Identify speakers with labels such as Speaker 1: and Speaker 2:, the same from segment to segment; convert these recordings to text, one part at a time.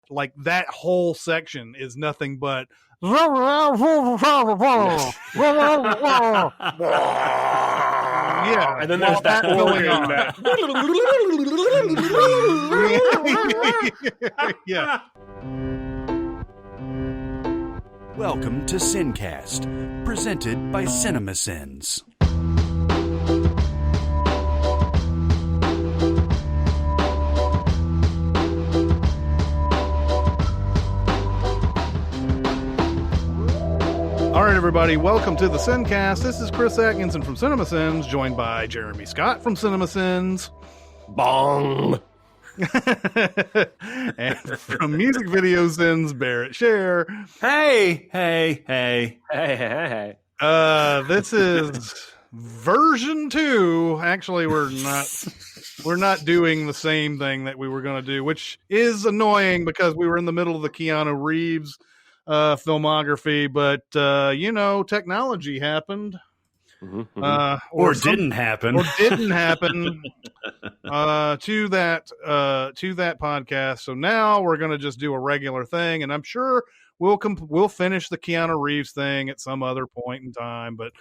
Speaker 1: like that whole section is nothing but yeah,
Speaker 2: and then there's that
Speaker 1: going on. Yeah.
Speaker 3: Welcome to Sincast, presented by Cinemasins.
Speaker 1: All right, everybody, welcome to the Sincast. This is Chris Atkinson from Cinemasins, joined by Jeremy Scott from Cinemasins.
Speaker 2: Bong!
Speaker 1: And from Music Video Sins, Barrett Share.
Speaker 3: Hey.
Speaker 1: This is version 2. Actually, we're not doing the same thing that we were going to do, which is annoying because we were in the middle of the Keanu Reeves filmography, but technology happened.
Speaker 3: Or didn't happen
Speaker 1: to that podcast. So now we're going to just do a regular thing, and I'm sure we'll finish the Keanu Reeves thing at some other point in time. But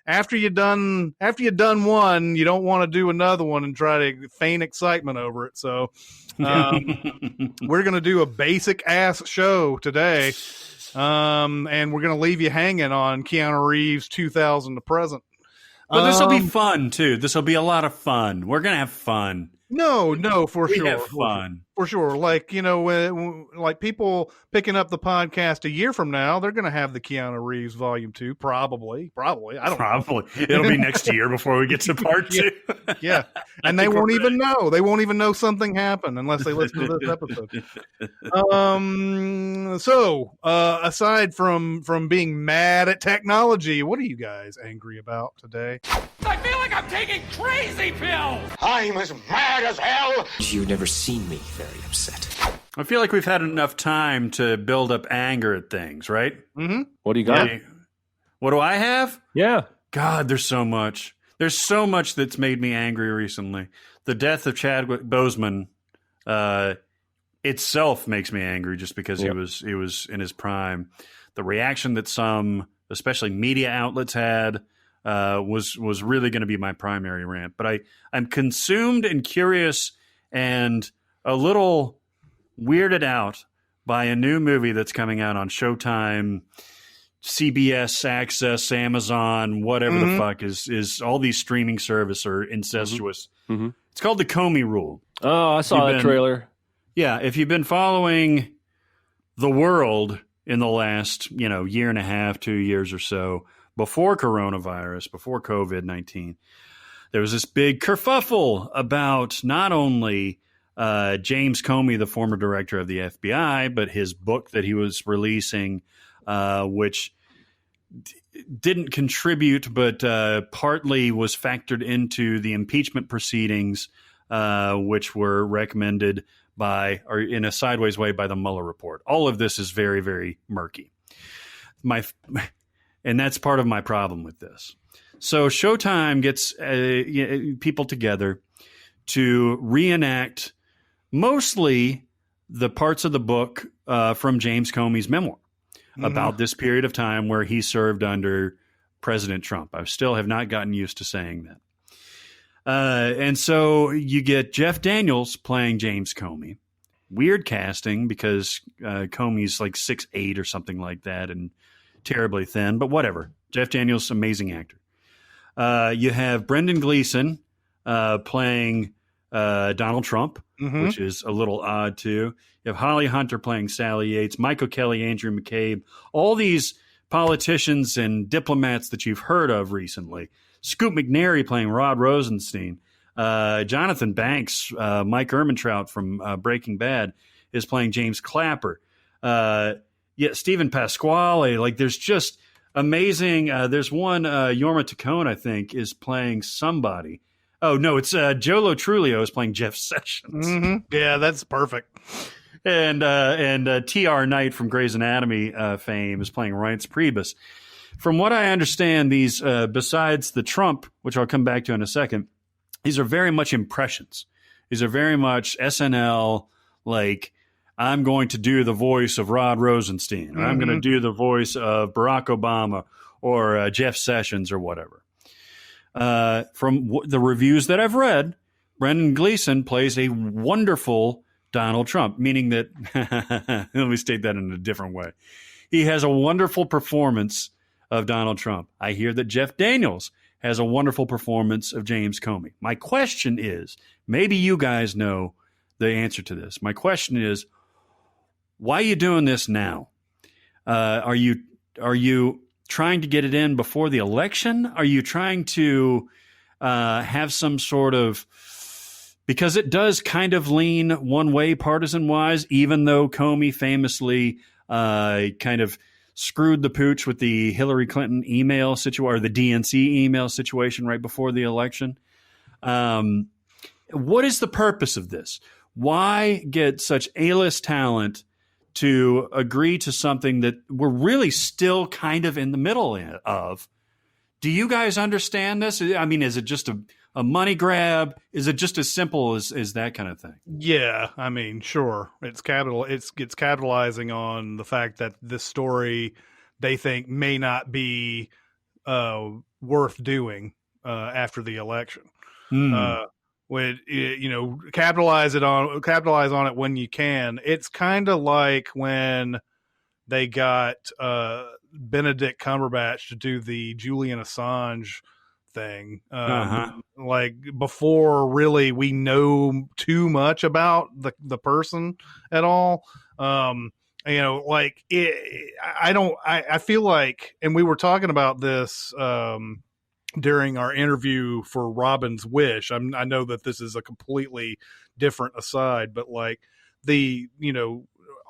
Speaker 1: after you've done one, you don't want to do another one and try to feign excitement over it. So we're going to do a basic ass show today. And we're going to leave you hanging on Keanu Reeves 2000 to present.
Speaker 3: But this will be fun too. This will be a lot of fun. We're going to have fun.
Speaker 1: No, for sure.
Speaker 3: Have fun.
Speaker 1: For sure. Like, like people picking up the podcast a year from now, they're going to have the Keanu Reeves Volume 2, probably. I don't know.
Speaker 3: It'll be next year before we get to part 2.
Speaker 1: Yeah. And they won't even know. They won't even know something happened unless they listen to this episode. So, aside from being mad at technology, what are you guys angry about today?
Speaker 4: I feel like I'm taking crazy pills!
Speaker 5: I'm as mad as hell!
Speaker 6: You've never seen me very upset.
Speaker 3: I feel like we've had enough time to build up anger at things, right?
Speaker 1: Mm-hmm.
Speaker 2: What do you got?
Speaker 3: Yeah. What do I have?
Speaker 2: Yeah.
Speaker 3: God, there's so much. There's so much that's made me angry recently. The death of Chadwick Boseman itself makes me angry just because he was in his prime. The reaction that some, especially media outlets, had was really going to be my primary rant. But I'm consumed and curious and a little weirded out by a new movie that's coming out on Showtime, CBS Access, Amazon, whatever the fuck is all these streaming services are incestuous.
Speaker 2: Mm-hmm.
Speaker 3: It's called The Comey Rule.
Speaker 2: Oh, I saw that trailer.
Speaker 3: Yeah, if you've been following the world in the last, year and a half, 2 years or so, before coronavirus, before COVID-19, there was this big kerfuffle about not only James Comey, the former director of the FBI, but his book that he was releasing, which didn't contribute, but partly was factored into the impeachment proceedings, which were recommended by, or in a sideways way, by the Mueller report. All of this is very, very murky. And that's part of my problem with this. So Showtime gets people together to reenact mostly the parts of the book from James Comey's memoir about this period of time where he served under President Trump. I still have not gotten used to saying that. And so you get Jeff Daniels playing James Comey. Weird casting because Comey's like 6'8" or something like that and terribly thin, but whatever. Jeff Daniels, amazing actor. You have Brendan Gleeson playing Donald Trump, which is a little odd too. You have Holly Hunter playing Sally Yates, Michael Kelly, Andrew McCabe, all these politicians and diplomats that you've heard of recently. Scoop McNairy playing Rod Rosenstein. Jonathan Banks, Mike Ehrmantraut from Breaking Bad, is playing James Clapper. Stephen Pasquale. Like, there's just amazing. There's one, Yorma Taccone, I think, is playing somebody. Oh, no, it's Jolo Trulio is playing Jeff Sessions.
Speaker 1: Mm-hmm. Yeah, that's perfect.
Speaker 3: And T.R. Knight from Grey's Anatomy fame is playing Reince Priebus. From what I understand, these, besides the Trump, which I'll come back to in a second, these are very much impressions. These are very much SNL, like, I'm going to do the voice of Rod Rosenstein, or I'm going to do the voice of Barack Obama or Jeff Sessions or whatever. From the reviews that I've read, Brendan Gleeson plays a wonderful Donald Trump, meaning that, let me state that in a different way. He has a wonderful performance of Donald Trump. I hear that Jeff Daniels has a wonderful performance of James Comey. My question is, maybe you guys know the answer to this. My question is, why are you doing this now? Are you trying to get it in before the election? Are you trying to have some sort of, because it does kind of lean one way partisan wise, even though Comey famously kind of screwed the pooch with the Hillary Clinton email situation, or the DNC email situation right before the election. What is the purpose of this? Why get such A-list talent to agree to something that we're really still kind of in the middle of? Do you guys understand this? I mean, is it just a money grab? Is it just as simple as that kind of thing?
Speaker 1: Yeah, I mean, sure. It's capitalizing on the fact that this story they think may not be worth doing after the election. Capitalize on it when you can. It's kind of like when they got Benedict Cumberbatch to do the Julian Assange thing, like before really we know too much about the person at all. I feel like, and we were talking about this during our interview for Robin's Wish. I know that this is a completely different aside, but like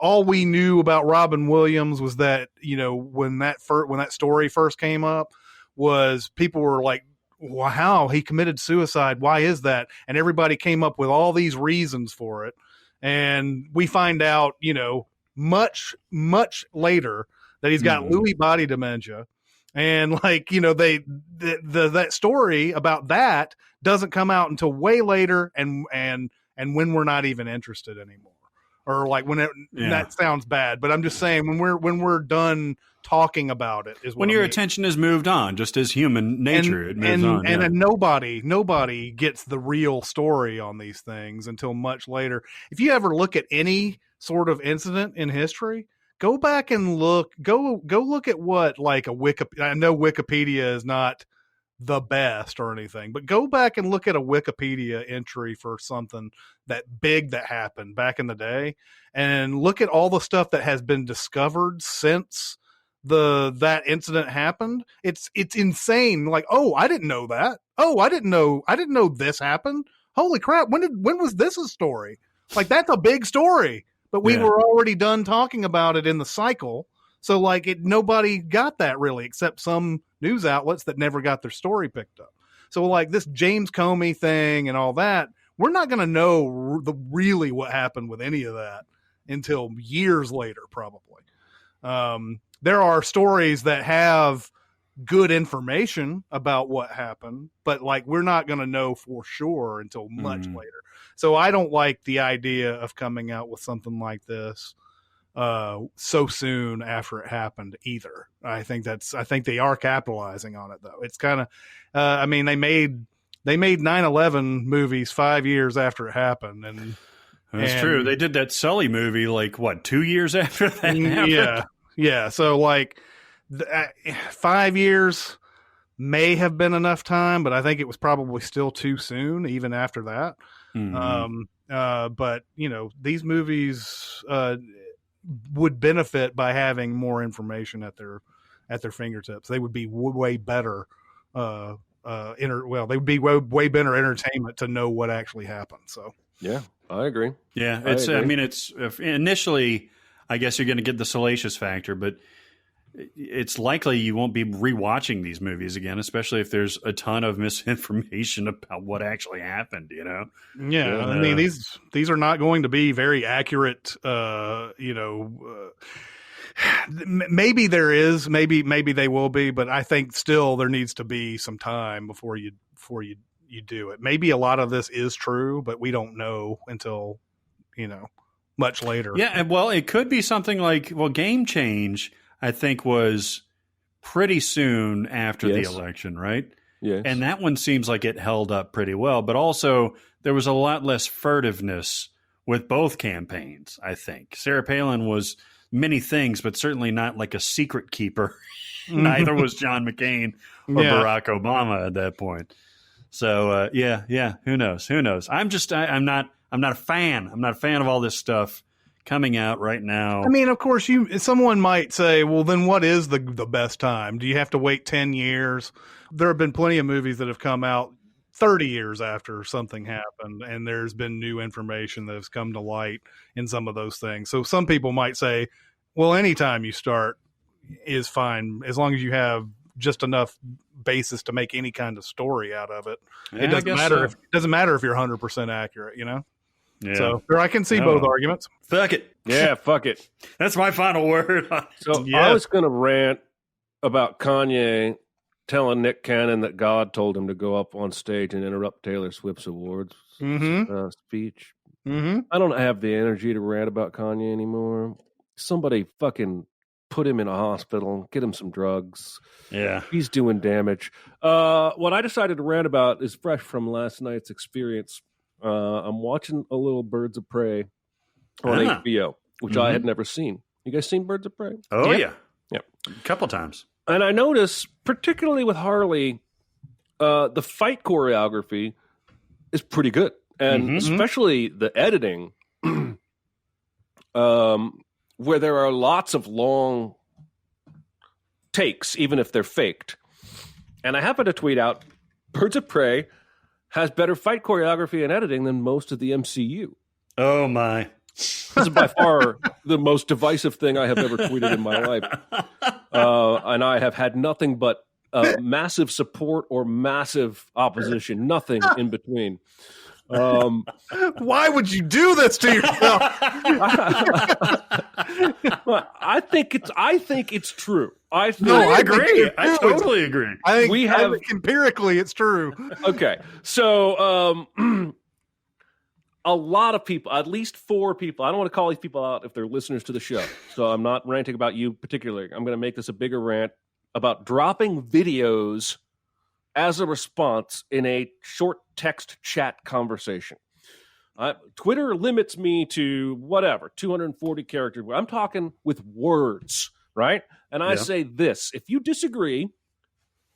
Speaker 1: all we knew about Robin Williams was that, when that story first came up, was people were like, wow, he committed suicide. Why is that? And everybody came up with all these reasons for it. And we find out, much, much later that he's got Lewy body dementia. And that story about that doesn't come out until way later, and when we're not even interested anymore, or like that sounds bad, but I'm just saying when we're done talking about it is
Speaker 3: when your attention has moved on, just as human nature, it moves on.
Speaker 1: And nobody gets the real story on these things until much later. If you ever look at any sort of incident in history, go back and look at what, like, I know Wikipedia is not the best or anything, but go back and look at a Wikipedia entry for something that big that happened back in the day, and look at all the stuff that has been discovered since that incident happened. It's insane. Like, oh, I didn't know that. Oh, I didn't know this happened. Holy crap. When was this a story? Like, that's a big story. But we were already done talking about it in the cycle. So like nobody got that really, except some news outlets that never got their story picked up. So like this James Comey thing and all that, we're not going to know really what happened with any of that until years later, probably. There are stories that have good information about what happened, but like we're not going to know for sure until much later. So I don't like the idea of coming out with something like this so soon after it happened either. I think they are capitalizing on it though. It's kind of, they made 9/11 movies 5 years after it happened, and
Speaker 3: that's true. They did that Sully movie 2 years after that happened.
Speaker 1: Yeah. So like 5 years may have been enough time, but I think it was probably still too soon even after that. But these movies would benefit by having more information at their fingertips. They would be way better. They would be way better entertainment to know what actually happened. So
Speaker 2: yeah, I agree.
Speaker 3: Yeah, it's initially, I guess you're going to get the salacious factor, but it's likely you won't be rewatching these movies again, especially if there's a ton of misinformation about what actually happened,
Speaker 1: Yeah. I mean, these are not going to be very accurate, maybe there is, maybe they will be, but I think still there needs to be some time before you do it. Maybe a lot of this is true, but we don't know until, much later.
Speaker 3: Yeah, and well, it could be something like, Game Change, I think, was pretty soon after the election, right?
Speaker 2: Yes.
Speaker 3: And that one seems like it held up pretty well, but also there was a lot less furtiveness with both campaigns, I think. Sarah Palin was many things, but certainly not like a secret keeper. Neither was John McCain or Barack Obama at that point. So, who knows? I'm not a fan. I'm not a fan of all this stuff coming out right now.
Speaker 1: I mean, of course, someone might say, well, then what is the best time? Do you have to wait 10 years? There have been plenty of movies that have come out 30 years after something happened, and there's been new information that has come to light in some of those things. So some people might say, well, anytime you start is fine, as long as you have just enough basis to make any kind of story out of it.
Speaker 3: Yeah,
Speaker 1: it doesn't matter.
Speaker 3: So.
Speaker 1: It doesn't matter if you're 100% accurate, you know?
Speaker 3: Yeah.
Speaker 1: So I can see both arguments.
Speaker 3: Fuck it.
Speaker 2: Yeah, fuck it.
Speaker 3: That's my final word.
Speaker 2: So I was going to rant about Kanye telling Nick Cannon that God told him to go up on stage and interrupt Taylor Swift's awards speech.
Speaker 1: Mm-hmm.
Speaker 2: I don't have the energy to rant about Kanye anymore. Somebody fucking put him in a hospital, get him some drugs.
Speaker 3: Yeah.
Speaker 2: He's doing damage. What I decided to rant about is fresh from last night's experience. I'm watching a little Birds of Prey on HBO, which I had never seen. You guys seen Birds of Prey?
Speaker 3: Oh, yeah.
Speaker 2: Yep.
Speaker 3: A couple times.
Speaker 2: And I notice, particularly with Harley, the fight choreography is pretty good. And especially the editing, where there are lots of long takes, even if they're faked. And I happen to tweet out, Birds of Prey has better fight choreography and editing than most of the MCU.
Speaker 3: Oh, my.
Speaker 2: This is by far the most divisive thing I have ever tweeted in my life. And I have had nothing but massive support or massive opposition, nothing in between.
Speaker 1: Why would you do this to yourself?
Speaker 2: I think it's true.
Speaker 3: I agree. I totally agree.
Speaker 1: I think empirically it's true.
Speaker 2: Okay, so a lot of people, at least 4 people, I don't want to call these people out if they're listeners to the show, so I'm not ranting about you particularly. I'm going to make this a bigger rant about dropping videos as a response in a short text chat conversation. Twitter limits me to whatever, 240 characters. I'm talking with words, right? And I say this: if you disagree,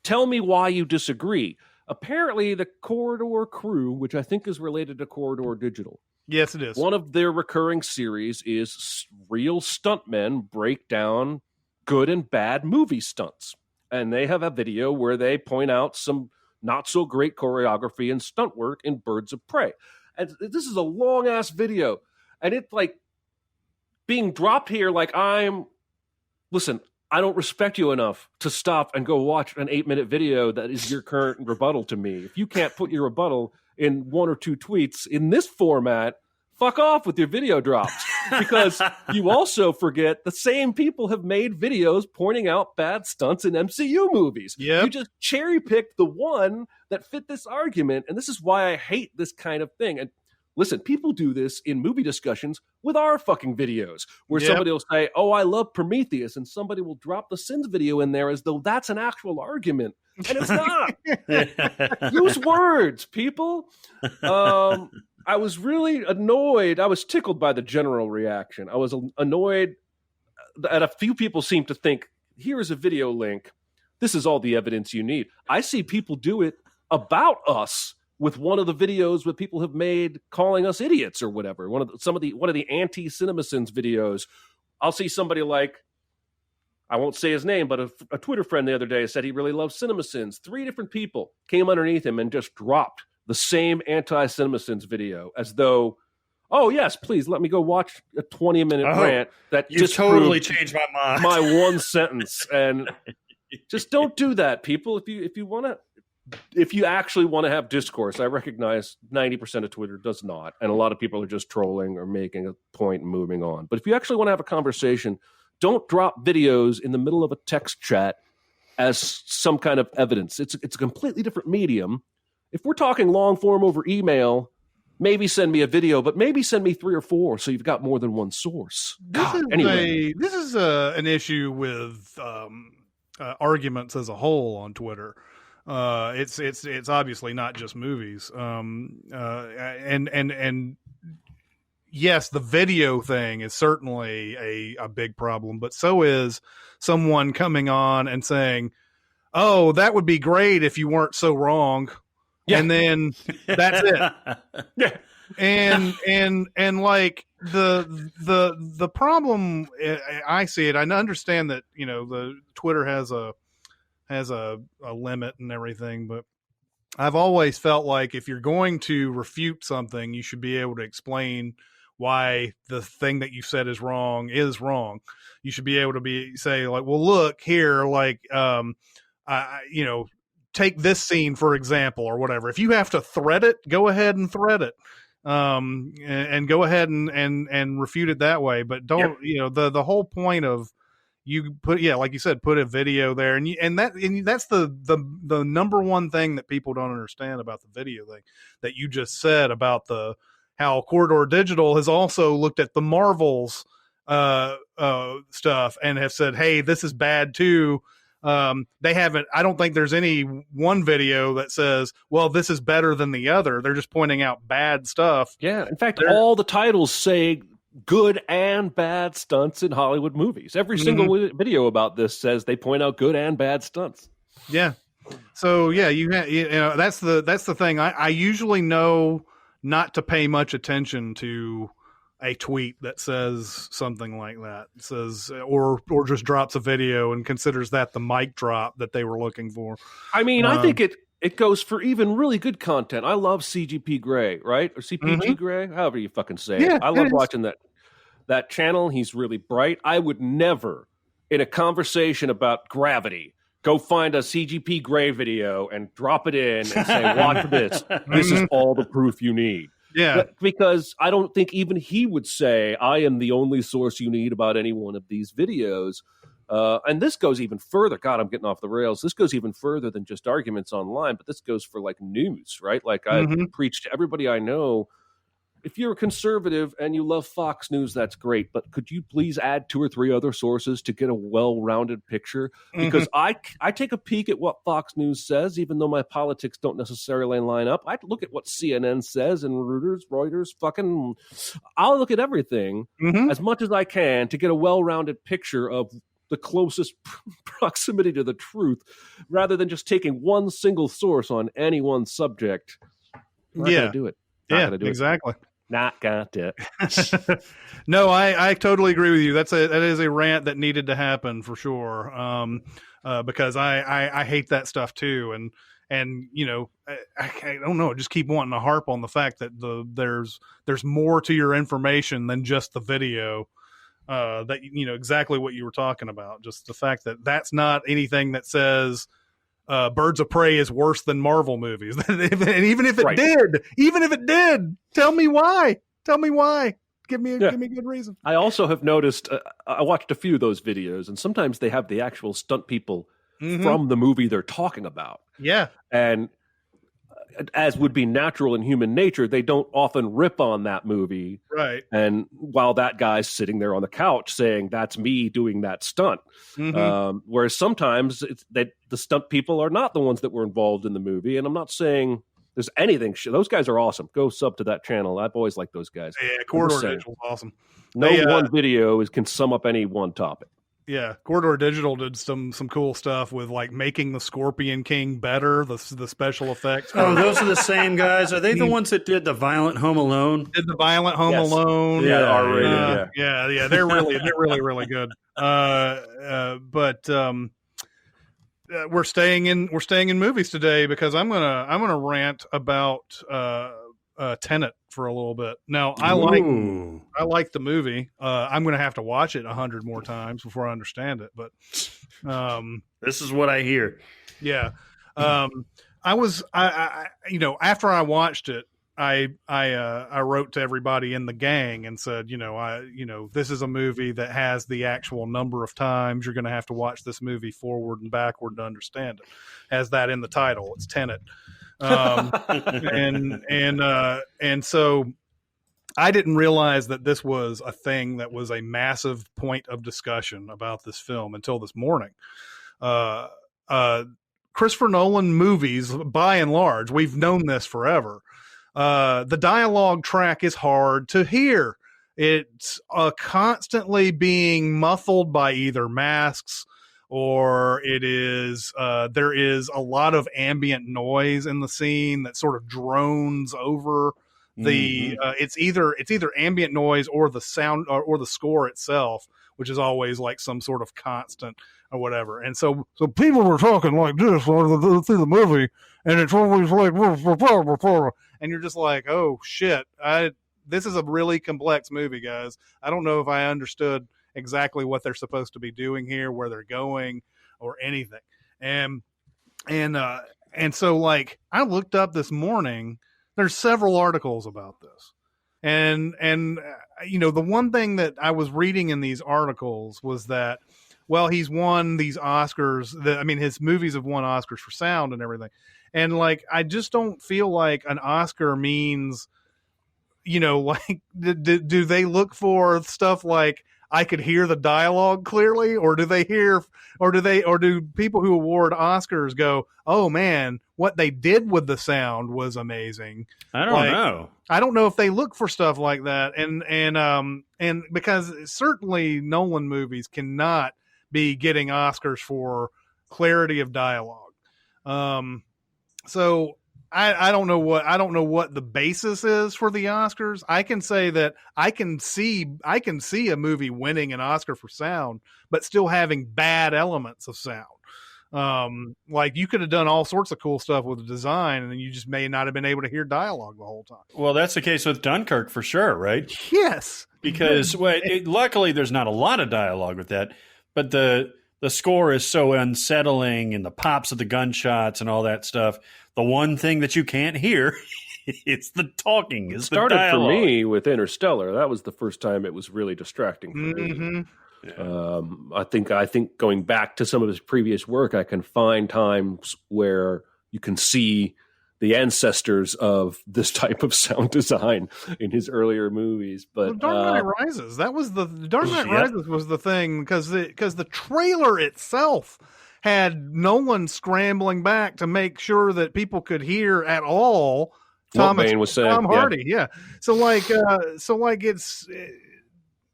Speaker 2: tell me why you disagree. Apparently, the Corridor crew, which I think is related to Corridor Digital.
Speaker 1: Yes, it is.
Speaker 2: One of their recurring series is real stuntmen break down good and bad movie stunts. And they have a video where they point out some not so great choreography and stunt work in Birds of Prey. And this is a long ass video. And it's like being dropped here like listen, I don't respect you enough to stop and go watch an 8-minute video that is your current rebuttal to me. If you can't put your rebuttal in 1 or 2 tweets in this format, fuck off with your video drops. Because you also forget the same people have made videos pointing out bad stunts in MCU movies.
Speaker 1: Yep.
Speaker 2: You just cherry picked the one that fit this argument. And this is why I hate this kind of thing. And listen, people do this in movie discussions with our fucking videos, where somebody will say, oh, I love Prometheus, and somebody will drop the Sins video in there as though that's an actual argument. And it's not. Use words, people. I was really annoyed. I was tickled by the general reaction. I was annoyed that a few people seem to think, here is a video link. This is all the evidence you need. I see people do it about us with one of the videos that people have made calling us idiots or whatever. One of the anti-Cinemasins videos. I'll see somebody like, I won't say his name, but a Twitter friend the other day said he really loves Cinemasins. 3 different people came underneath him and just dropped the same anti-Cinemasins video as though, oh yes, please let me go watch a 20-minute rant that
Speaker 3: you
Speaker 2: just
Speaker 3: totally changed my mind.
Speaker 2: My one sentence. And just don't do that, people. If you actually want to have discourse, I recognize 90% of Twitter does not, and a lot of people are just trolling or making a point and moving on. But if you actually want to have a conversation, don't drop videos in the middle of a text chat as some kind of evidence. It's a completely different medium. If we're talking long form over email, maybe send me a video, but maybe send me 3 or 4 so you've got more than one source.
Speaker 1: This is an issue with arguments as a whole on Twitter. It's obviously not just movies. And yes, the video thing is certainly a big problem, but so is someone coming on and saying, "Oh, that would be great if you weren't so wrong." Yeah. And then that's it.
Speaker 2: Yeah.
Speaker 1: And like the problem, I see it. I understand that, the Twitter has a limit and everything, but I've always felt like if you're going to refute something, you should be able to explain why the thing that you said is wrong. You should be able to say like, well, look here, like, take this scene, for example, or whatever. If you have to thread it, go ahead and thread it. And go ahead and refute it that way. But don't, the whole point of you put, like you said, put a video there, and that's the number one thing that people don't understand about the video thing that you just said about how Corridor Digital has also looked at the Marvels stuff and have said, hey, this is bad too. They haven't, I don't think there's any one video that says, well, this is better than the other. They're just pointing out bad stuff.
Speaker 2: Yeah. In fact, all the titles say good and bad stunts in Hollywood movies. Every single video about this says they point out good and bad stunts.
Speaker 1: Yeah. So yeah, that's the thing. I usually know not to pay much attention to a tweet that says something like that. It says, or just drops a video and considers that the mic drop that they were looking for.
Speaker 2: I mean, I think it goes for even really good content. I love CGP Grey, right? Or CPG Grey, however you fucking say it. I love watching that channel. He's really bright. I would never, in a conversation about gravity, go find a CGP Grey video and drop it in and say, watch this. This is all the proof you need.
Speaker 1: Yeah.
Speaker 2: Because I don't think even he would say, I am the only source you need about any one of these videos. And this goes even further. God, I'm getting off the rails. This goes even further than just arguments online, but this goes for like news, right? Like I preach to everybody I know, if you're a conservative and you love Fox News, that's great. But could you please add 2 or 3 other sources to get a well-rounded picture? Because I take a peek at what Fox News says, even though my politics don't necessarily line up. I look at what CNN says and Reuters, fucking. I'll look at everything as much as I can to get a well-rounded picture of the closest proximity to the truth, rather than just taking one single source on any one subject. I'm not gonna do it.
Speaker 1: Exactly.
Speaker 2: Not got it.
Speaker 1: No, I totally agree with you. that is a rant that needed to happen for sure. Because I hate that stuff too, and I don't know. I just keep wanting to harp on the fact that there's more to your information than just the video. That exactly what you were talking about. Just the fact that that's not anything that says Birds of Prey is worse than Marvel movies. And even if it did, tell me why. Give me a good reason.
Speaker 2: I also have noticed, I watched a few of those videos, and sometimes they have the actual stunt people from the movie they're talking about.
Speaker 1: Yeah.
Speaker 2: And as would be natural in human nature, they don't often rip on that movie.
Speaker 1: Right.
Speaker 2: And while that guy's sitting there on the couch saying, that's me doing that stunt. Whereas sometimes the stunt people are not the ones that were involved in the movie. And I'm not saying there's anything. Those guys are awesome. Go sub to that channel. I've always liked those guys.
Speaker 1: Yeah, Corridor Digital's awesome.
Speaker 2: No one video can sum up any one topic.
Speaker 1: Yeah, Corridor Digital did some cool stuff with like making the Scorpion King better, the special effects.
Speaker 3: Oh, those are the same guys. Are they the ones that did the Violent Home Alone?
Speaker 1: Did the Violent Home Alone?
Speaker 2: Yeah, R-rated.
Speaker 1: Yeah. They're really good. But we're staying in movies today because I'm gonna rant about Tenet for a little bit. Now, I like the movie. I'm going to have to watch it 100 more times before I understand it. But
Speaker 3: this is what I hear.
Speaker 1: Yeah, after I watched it, I wrote to everybody in the gang and said, this is a movie that has the actual number of times you're going to have to watch this movie forward and backward to understand it. Has that in the title? It's Tenet. And so I didn't realize that this was a thing that was a massive point of discussion about this film until this morning. Christopher Nolan movies, by and large, we've known this forever. The dialogue track is hard to hear. It's constantly being muffled by either masks or it is there is a lot of ambient noise in the scene that sort of drones over the it's either ambient noise or the sound or the score itself, which is always like some sort of constant or whatever. And so people were talking like this through the movie, and it's always like, and you're just like, oh shit, this is a really complex movie, guys. I don't know if I understood exactly what they're supposed to be doing here, where they're going, or anything. And so like I looked up this morning. There's several articles about this. And you know, the one thing that I was reading in these articles was that, well, he's won these Oscars. His movies have won Oscars for sound and everything. And like, I just don't feel like an Oscar means, you know, like, do they look for stuff like I could hear the dialogue clearly, or do people who award Oscars go, oh man, what they did with the sound was amazing?
Speaker 3: I don't know.
Speaker 1: I don't know if they look for stuff like that. And because certainly Nolan movies cannot be getting Oscars for clarity of dialogue. So I don't know what the basis is for the Oscars. I can say that I can see a movie winning an Oscar for sound, but still having bad elements of sound. Like you could have done all sorts of cool stuff with the design, and you just may not have been able to hear dialogue the whole time.
Speaker 3: Well, that's the case with Dunkirk for sure, right?
Speaker 1: Yes,
Speaker 3: because luckily there's not a lot of dialogue with that, but the score is so unsettling, and the pops of the gunshots and all that stuff. The one thing that you can't hear, it's the talking. It
Speaker 2: started for me with Interstellar. That was the first time it was really distracting for me. Yeah. I think going back to some of his previous work, I can find times where you can see the ancestors of this type of sound design in his earlier movies. But
Speaker 1: Dark Knight Rises, Dark Knight Rises was the thing because the trailer itself had Nolan scrambling back to make sure that people could hear at all Tom Hardy. Yeah. So it's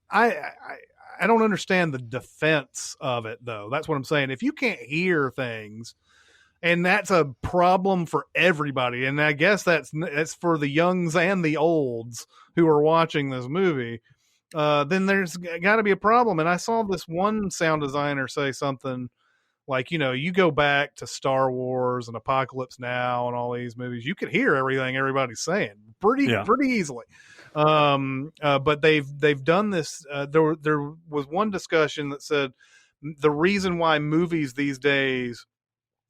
Speaker 1: I don't understand the defense of it though. That's what I'm saying. If you can't hear things, and that's a problem for everybody, and I guess that's for the youngs and the olds who are watching this movie, then there's got to be a problem. And I saw this one sound designer say something like, you know, you go back to Star Wars and Apocalypse Now and all these movies, you could hear everything everybody's saying pretty easily. But they've done this. There was one discussion that said the reason why movies these days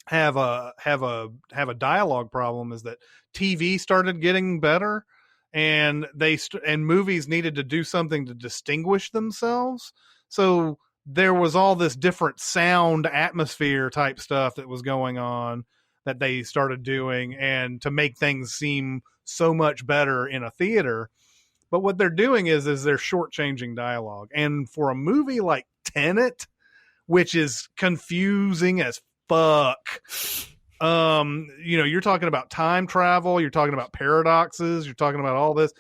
Speaker 1: have a dialogue problem is that TV started getting better, and and movies needed to do something to distinguish themselves. So there was all this different sound atmosphere type stuff that was going on that they started doing, and to make things seem so much better in a theater. But what they're doing is they're shortchanging dialogue. And for a movie like Tenet, which is confusing as fuck, you know, you're talking about time travel, you're talking about paradoxes, you're talking about all this.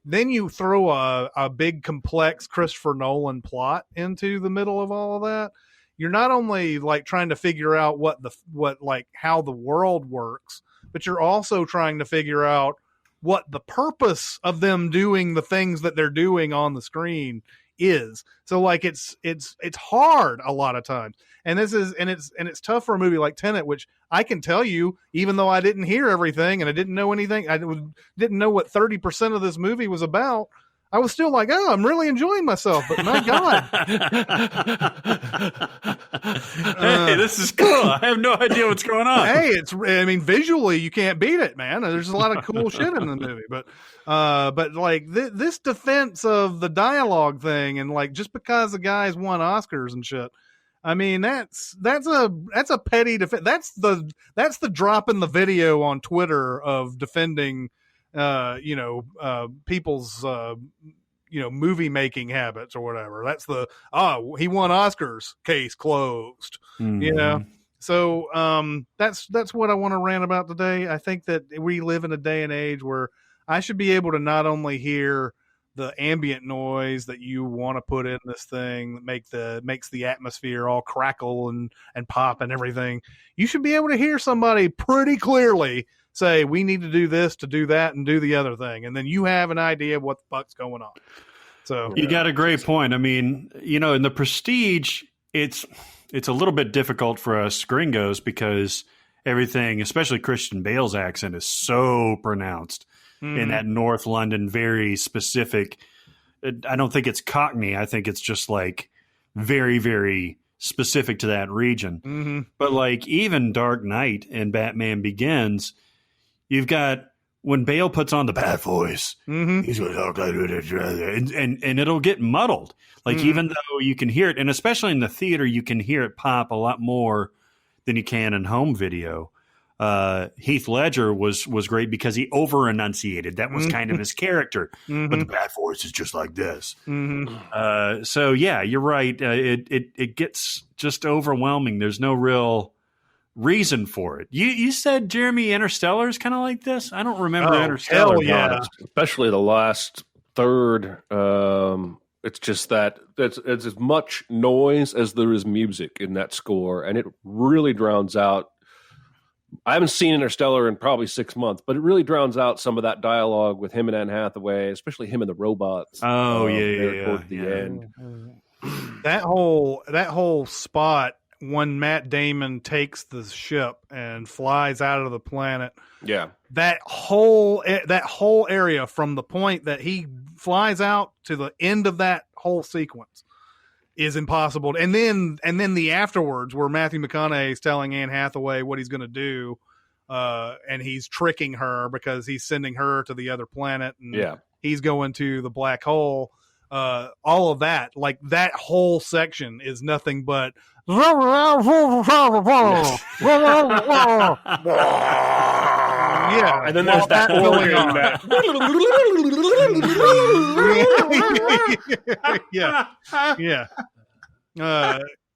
Speaker 1: Then you throw a big complex Christopher Nolan plot into the middle of all of that. You're not only like trying to figure out how the world works, but you're also trying to figure out what the purpose of them doing the things that they're doing on the screen is. So like it's hard a lot of times. And it's tough for a movie like Tenet, which I can tell you, even though I didn't hear everything and I didn't know anything, I didn't know what 30% of this movie was about, I was still like, oh, I'm really enjoying myself, but my God.
Speaker 3: Hey, this is cool. I have no idea what's going on.
Speaker 1: Hey, visually you can't beat it, man. There's a lot of cool shit in the movie, but like this defense of the dialogue thing, and like, just because the guys won Oscars and shit, I mean, that's a petty defense. That's the drop in the video on Twitter of defending, people's, movie making habits or whatever. That's he won Oscars, case closed.
Speaker 3: Mhm.
Speaker 1: So that's what I want to rant about today. I think that we live in a day and age where I should be able to not only hear the ambient noise that you want to put in this thing that makes the atmosphere all crackle and pop and everything. You should be able to hear somebody pretty clearly say, we need to do this, to do that, and do the other thing. And then you have an idea of what the fuck's going on. So
Speaker 3: you got a great point. I mean, in the Prestige, it's a little bit difficult for us gringos because everything, especially Christian Bale's accent, is so pronounced in that North London, very specific. I don't think it's Cockney. I think it's just like very, very specific to that region.
Speaker 1: Mm-hmm.
Speaker 3: But like even Dark Knight and Batman Begins, you've got when Bale puts on the bad voice, he's going to talk like and it'll get muddled. Like even though you can hear it, and especially in the theater, you can hear it pop a lot more than you can in home video. Heath Ledger was great because he over enunciated. That was kind of his character. But the bad voice is just like this. So yeah, you're right. It gets just overwhelming. There's no real reason for it. You said, Jeremy, Interstellar is kind of like this. I don't remember Interstellar.
Speaker 1: Hell yeah.
Speaker 2: Especially the last third. It's just that it's as much noise as there is music in that score, and it really drowns out. I haven't seen Interstellar in probably 6 months, but it really drowns out some of that dialogue with him and Anne Hathaway, especially him and the robots.
Speaker 3: Oh
Speaker 2: Toward the end.
Speaker 1: That whole spot when Matt Damon takes the ship and flies out of the planet.
Speaker 2: Yeah.
Speaker 1: That whole area from the point that he flies out to the end of that whole sequence is impossible. And then the afterwards where Matthew McConaughey is telling Anne Hathaway what he's going to do, and he's tricking her because he's sending her to the other planet, and he's going to the black hole. All of that, like that whole section is nothing but yeah,
Speaker 2: and then there's that organ
Speaker 1: yeah.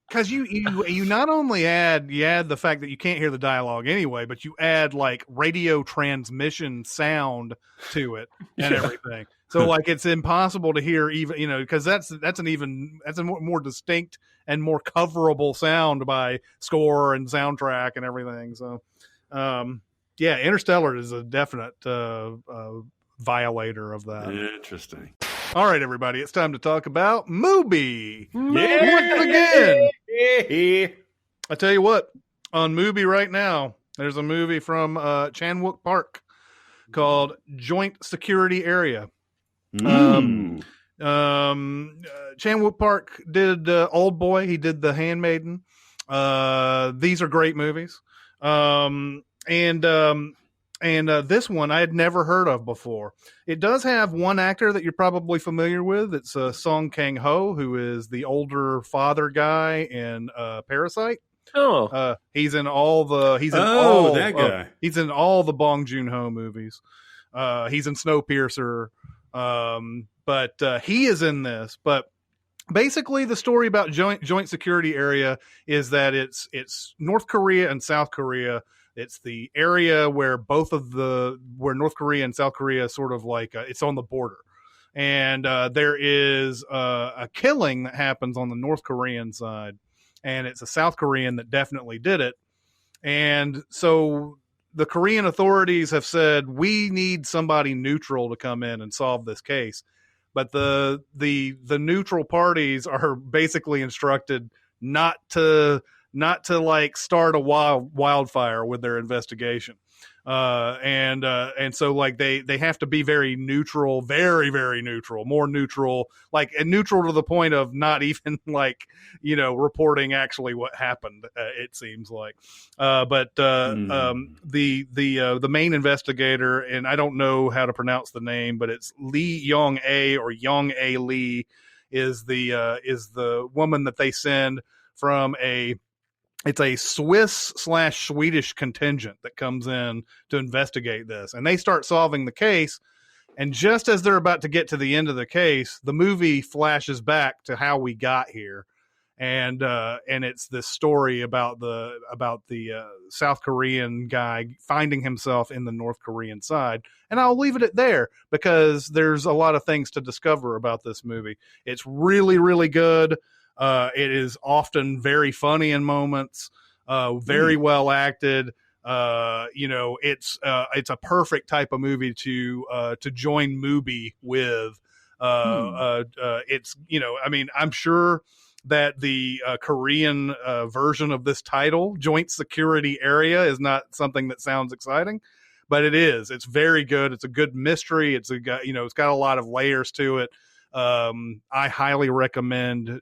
Speaker 1: Because you not only add the fact that you can't hear the dialogue anyway, but you add like radio transmission sound to it and everything. So like it's impossible to hear even because that's a more distinct and more coverable sound by score and soundtrack and everything. So Interstellar is a definite violator of that.
Speaker 3: Interesting.
Speaker 1: All right, everybody, it's time to talk about Mubi. Once again, I tell you what, on Mubi right now, there's a movie from Chan-wook Park called Joint Security Area. Chan-wook Park did Old Boy. He did The Handmaiden. These are great movies. And this one I had never heard of before. It does have one actor that you're probably familiar with. It's Song Kang-ho, who is the older father guy in Parasite.
Speaker 2: Oh,
Speaker 1: he's in all the.
Speaker 3: That guy.
Speaker 1: He's in all the Bong Joon-ho movies. He's in Snowpiercer. But he is in this. But basically, the story about joint security area is that it's North Korea and South Korea. It's the area where where North Korea and South Korea sort of like it's on the border, and there is a killing that happens on the North Korean side, and it's a South Korean that definitely did it, and so the Korean authorities have said we need somebody neutral to come in and solve this case, but the neutral parties are basically instructed not to like start a wildfire with their investigation. And so like they have to be very neutral, very, very neutral, more neutral, like and neutral to the point of not even like, reporting actually what happened. It seems like, but the main investigator, and I don't know how to pronounce the name, but it's Lee Yong-a or Yong-a Lee is the woman that they send from it's a Swiss/Swedish contingent that comes in to investigate this, and they start solving the case. And just as they're about to get to the end of the case, the movie flashes back to how we got here. And it's this story about the South Korean guy finding himself in the North Korean side. And I'll leave it at there because there's a lot of things to discover about this movie. It's really, really good. It is often very funny in moments, very well acted. It's a perfect type of movie to join Mubi with. It's, I'm sure that the Korean version of this title, Joint Security Area, is not something that sounds exciting, but it is. It's very good. It's a good mystery. It's got a lot of layers to it. I highly recommend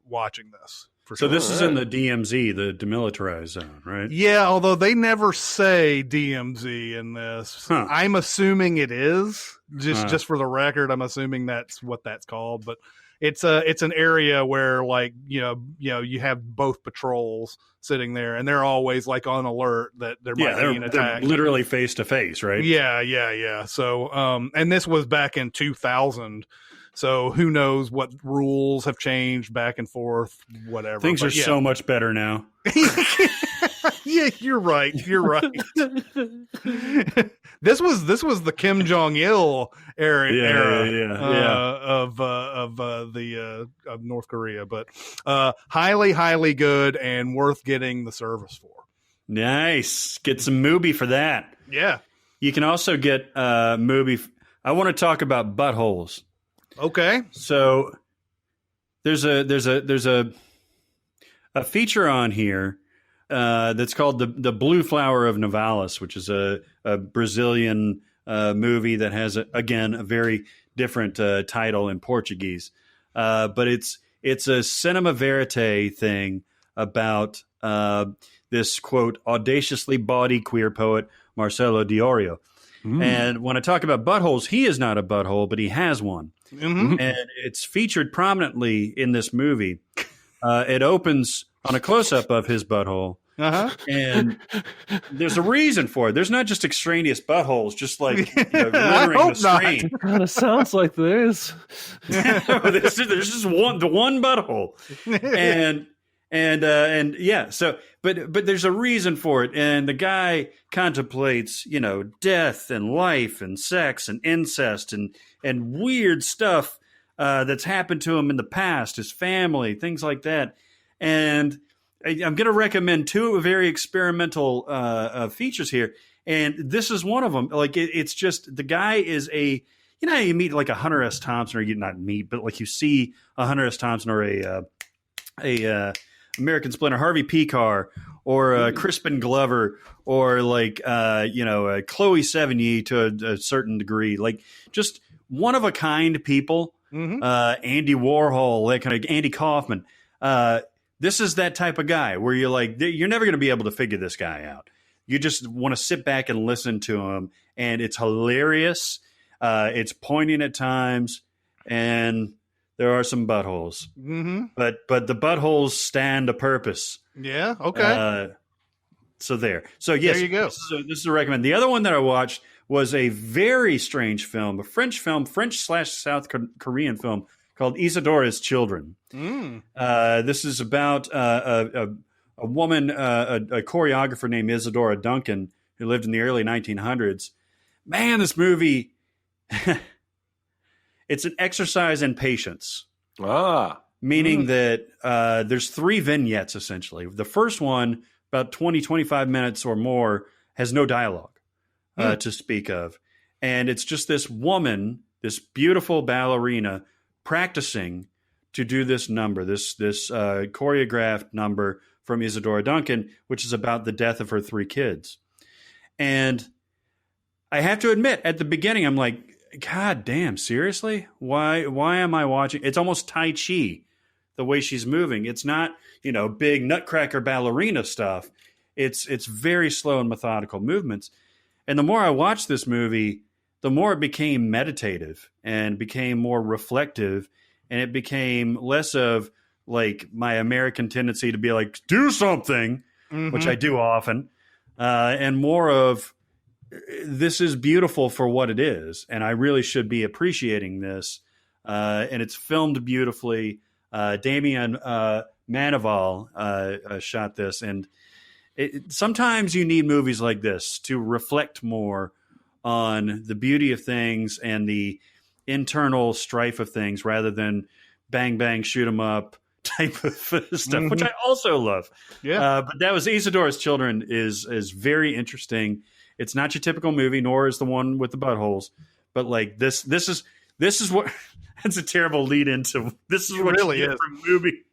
Speaker 1: watching this.
Speaker 3: So this is in the DMZ, the demilitarized zone, right?
Speaker 1: Yeah, although they never say DMZ in this.
Speaker 3: Huh.
Speaker 1: I'm assuming it is. Just for the record, I'm assuming that's what that's called. But it's an area where, like, you have both patrols sitting there, and they're always like on alert that there might be an attack.
Speaker 3: They're literally face to face, right?
Speaker 1: Yeah. So, and this was back in 2000. So who knows what rules have changed back and forth, whatever.
Speaker 3: Things are so much better now.
Speaker 1: Yeah, you're right. This was the Kim Jong-il era of North Korea, but highly good and worth getting the service for.
Speaker 3: Nice. Get some Mubi for that.
Speaker 1: Yeah.
Speaker 3: You can also get Mubi. I want to talk about Buttholes.
Speaker 1: Okay.
Speaker 3: So there's a feature on here that's called the Blue Flower of Navalis, which is a Brazilian movie that has a very different title in Portuguese, but it's a cinema verite thing about this, quote, audaciously bawdy queer poet Marcelo Diorio. And when I talk about buttholes, he is not a butthole, but he has one. Mm-hmm. And it's featured prominently in this movie. It opens on a close-up of his butthole.
Speaker 1: Uh-huh.
Speaker 3: And there's a reason for it. There's not just extraneous buttholes, just like littering the screen.
Speaker 2: It kind of sounds like there is.
Speaker 3: There's just the one butthole. And yeah, so but there's a reason for it, and the guy contemplates, death and life and sex and incest and weird stuff that's happened to him in the past, his family, things like that. And I'm going to recommend two very experimental features here, and this is one of them. Like it's just the guy is you meet like a Hunter S. Thompson, or you not meet, but like you see a Hunter S. Thompson or a American Splinter, Harvey Picar, or Crispin Glover, or like Chloe Sevigny to a certain degree, like just one of a kind people. Mm-hmm. Andy Warhol, that kind of Andy Kaufman. This is that type of guy where you're like, you're never going to be able to figure this guy out. You just want to sit back and listen to him, and it's hilarious. It's poignant at times, and there are some buttholes.
Speaker 1: Mm-hmm.
Speaker 3: But the buttholes stand a purpose.
Speaker 1: Yeah. Okay.
Speaker 3: So there. So yes,
Speaker 1: there you go.
Speaker 3: This is a recommend. The other one that I watched was a very strange film, a French/South Korean film called Isadora's Children. This is about a woman, a choreographer named Isadora Duncan, who lived in the early 1900s. Man, this movie, it's an exercise in patience. Meaning that there's three vignettes, essentially. The first one, about 20, 25 minutes or more, has no dialogue to speak of. And it's just this woman, this beautiful ballerina, practicing to do this number, this choreographed number from Isadora Duncan, which is about the death of her three kids. And I have to admit, at the beginning, I'm like, God damn, seriously? Why am I watching? It's almost Tai Chi, the way she's moving. It's not, big nutcracker ballerina stuff. It's very slow and methodical movements. And the more I watched this movie, the more it became meditative and became more reflective, and it became less of like my American tendency to be like, do something, which I do often, and more of this is beautiful for what it is, and I really should be appreciating this. And it's filmed beautifully. Damien Manival shot this, and sometimes you need movies like this to reflect more on the beauty of things and the internal strife of things rather than bang, bang, shoot 'em up type of stuff, which I also love.
Speaker 1: Yeah.
Speaker 3: But that was Isadora's Children is very interesting. It's not your typical movie, nor is the one with the buttholes. But like this is what that's a terrible lead into. This is what
Speaker 1: really
Speaker 3: you get
Speaker 1: is.
Speaker 3: from movie.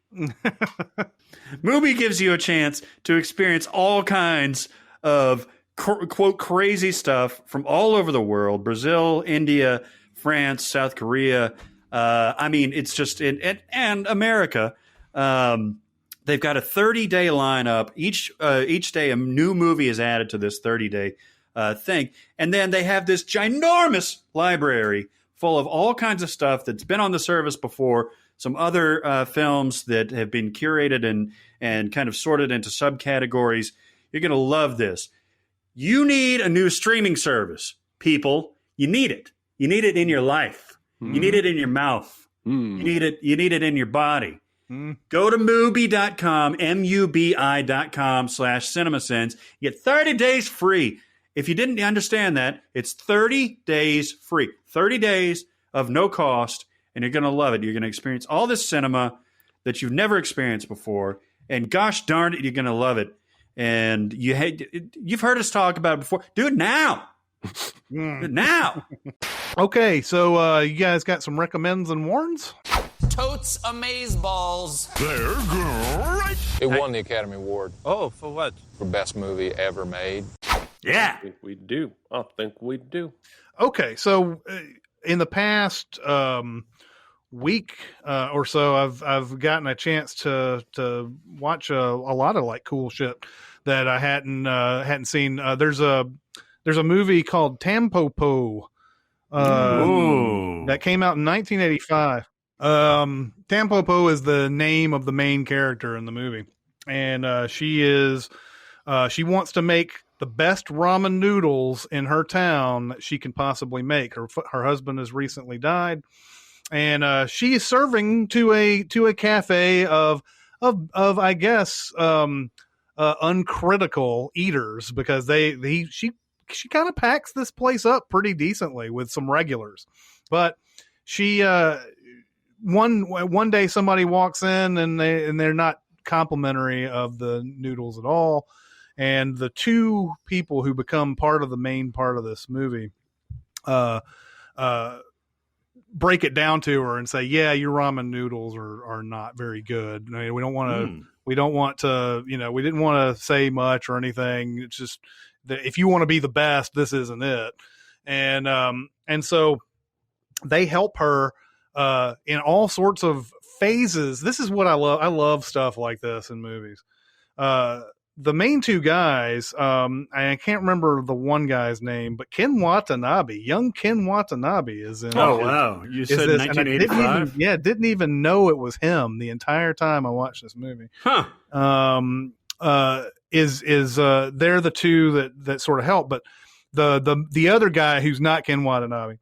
Speaker 3: Movie gives you a chance to experience all kinds of quote crazy stuff from all over the world: Brazil, India, France, South Korea. I mean, it's just and America. They've got a 30-day lineup. Each day, a new movie is added to this 30-day thing, and then they have this ginormous library full of all kinds of stuff that's been on the service before. Some other films that have been curated and kind of sorted into subcategories. You're going to love this. You need a new streaming service, people. You need it. You need it in your life. You need it in your mouth. You need it in your body. Go to Mubi.com, MUBI.com/Cinemasins. You get 30 days free. If you didn't understand that, it's 30 days free. 30 days of no cost. And you're going to love it. You're going to experience all this cinema that you've never experienced before. And gosh darn it, you're going to love it. And you've heard us talk about it before. Do it now. Do it now.
Speaker 1: Okay, so you guys got some recommends and warns?
Speaker 7: Totes Amazeballs.
Speaker 5: They're great.
Speaker 8: It won the Academy Award
Speaker 9: Oh, for what?
Speaker 8: for best movie ever made.
Speaker 3: Yeah.
Speaker 2: I think we do.
Speaker 1: Okay, so in the past week or so, I've gotten a chance to watch a lot of like cool shit that I hadn't seen. There's a movie called Tumpo that came out in 1985. Tumpo is the name of the main character in the movie, and she wants to make the best ramen noodles in her town that she can possibly make. Her husband has recently died, and she is serving to a cafe of I guess uncritical eaters, because she kind of packs this place up pretty decently with some regulars, but she one day somebody walks in and they're not complimentary of the noodles at all. And the two people who become part of the main part of this movie break it down to her and say, yeah, your ramen noodles are not very good. I mean, we don't want to, we didn't want to say much or anything. It's just that if you want to be the best, this isn't it. And so they help her in all sorts of phases. This is what I love. I love stuff like this in movies. The main two guys, I can't remember the one guy's name, but young Ken Watanabe is in.
Speaker 3: Oh, wow. You said 1985?
Speaker 1: Didn't even know it was him the entire time I watched this movie.
Speaker 3: Huh.
Speaker 1: They're the two that sort of help, but the other guy who's not Ken Watanabe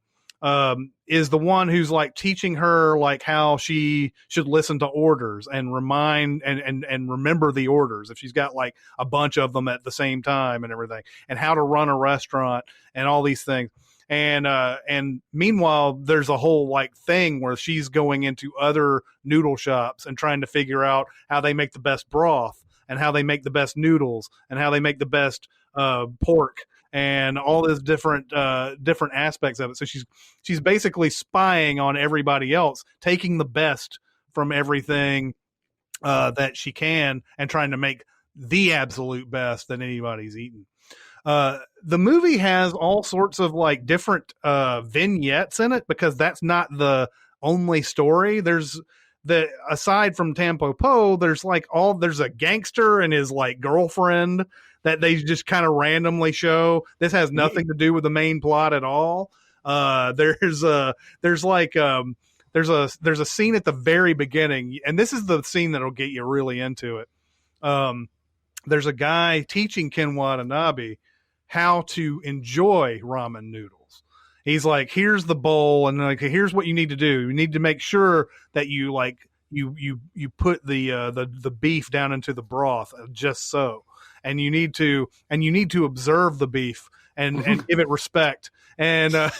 Speaker 1: is the one who's like teaching her like how she should listen to orders and and remember the orders if she's got like a bunch of them at the same time and everything, and how to run a restaurant and all these things. And meanwhile, there's a whole like thing where she's going into other noodle shops and trying to figure out how they make the best broth and how they make the best noodles and how they make the best pork and all this different aspects of it. So she's basically spying on everybody else, taking the best from everything that she can and trying to make the absolute best that anybody's eaten. The movie has all sorts of like different vignettes in it, because that's not the only story. There's aside from Tumpo, there's a gangster and his like girlfriend that they just kind of randomly show. This has nothing to do with the main plot at all. There's there's a scene at the very beginning, and this is the scene that'll get you really into it. There's a guy teaching Ken Watanabe how to enjoy ramen noodles. He's like, here's the bowl, and like, here's what you need to do. You need to make sure that you like you put the beef down into the broth just so, and you need to observe the beef and give it respect and stuff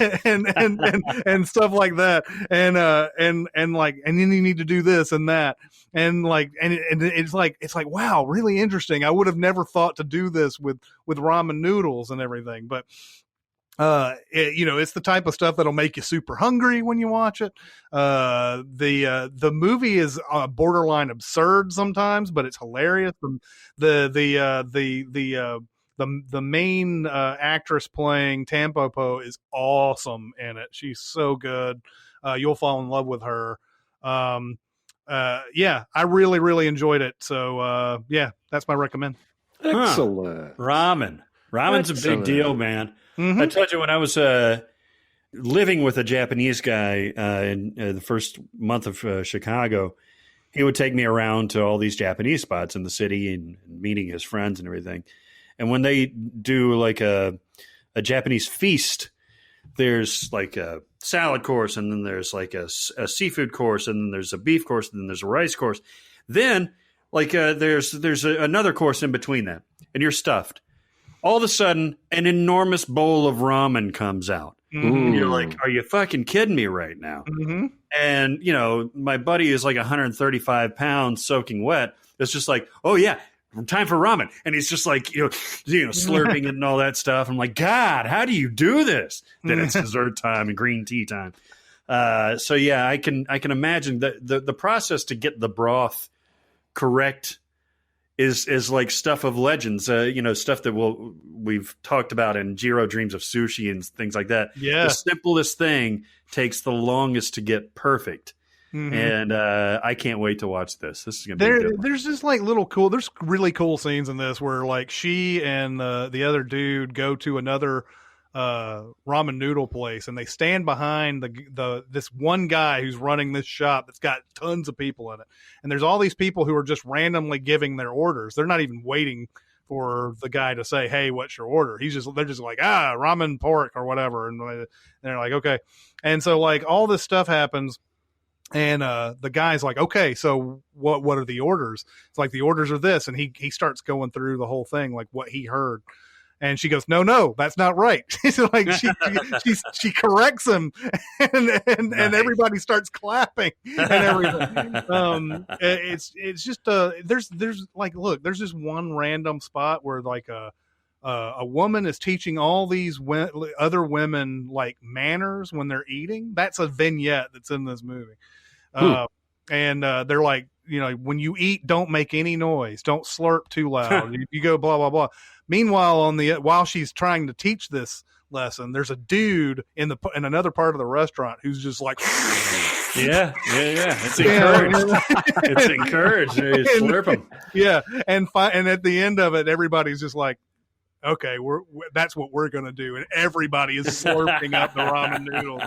Speaker 1: like that, and then you need to do this and that, and it's like wow, really interesting. I would have never thought to do this with ramen noodles and everything, but it's the type of stuff that'll make you super hungry when you watch it. The movie is borderline absurd sometimes, but it's hilarious. The main actress playing Tumpo is awesome in it. She's so good. You'll fall in love with her. I really, really enjoyed it. So that's my recommend.
Speaker 2: Excellent.
Speaker 3: Ramen's a big deal, man.
Speaker 1: Mm-hmm.
Speaker 3: I told you when I was living with a Japanese guy in the first month of Chicago, he would take me around to all these Japanese spots in the city and meeting his friends and everything. And when they do like a Japanese feast, there's like a salad course, and then there's like a seafood course, and then there's a beef course, and then there's a rice course. Then there's another course in between that, and you're stuffed. All of a sudden, an enormous bowl of ramen comes out. And you're like, are you fucking kidding me right now?
Speaker 1: Mm-hmm.
Speaker 3: And, my buddy is like 135 pounds soaking wet. It's just like, oh, yeah, time for ramen. And he's just like, slurping it and all that stuff. I'm like, God, how do you do this? Then it's dessert time and green tea time. So, yeah, I can imagine that the process to get the broth correct is like stuff of legends, stuff that we've talked about in Jiro Dreams of Sushi and things like that.
Speaker 1: Yeah.
Speaker 3: The simplest thing takes the longest to get perfect. Mm-hmm. And I can't wait to watch this. This is going to be a good one.
Speaker 1: There's just like there's really cool scenes in this where like she and the other dude go to another ramen noodle place, and they stand behind this one guy who's running this shop that's got tons of people in it, and there's all these people who are just randomly giving their orders. They're not even waiting for the guy to say, hey, what's your order? They're just like, ramen pork or whatever, and they're like, okay. And so like all this stuff happens, and the guy's like, okay, so what are the orders? It's like, the orders are this, and he starts going through the whole thing, like what he heard. And she goes, no, that's not right. Like she corrects him, and everybody starts clapping and everything. It's just there's like, look, there's this one random spot where like a woman is teaching all these other women like manners when they're eating. That's a vignette that's in this movie, and they're like, when you eat, don't make any noise, don't slurp too loud. You go blah blah blah. Meanwhile, while she's trying to teach this lesson, there's a dude in another part of the restaurant who's just like,
Speaker 3: yeah. It's encouraged. It's encouraged. Slurp them.
Speaker 1: Yeah, and at the end of it, everybody's just like, okay, that's what we're gonna do, and everybody is slurping up the ramen noodles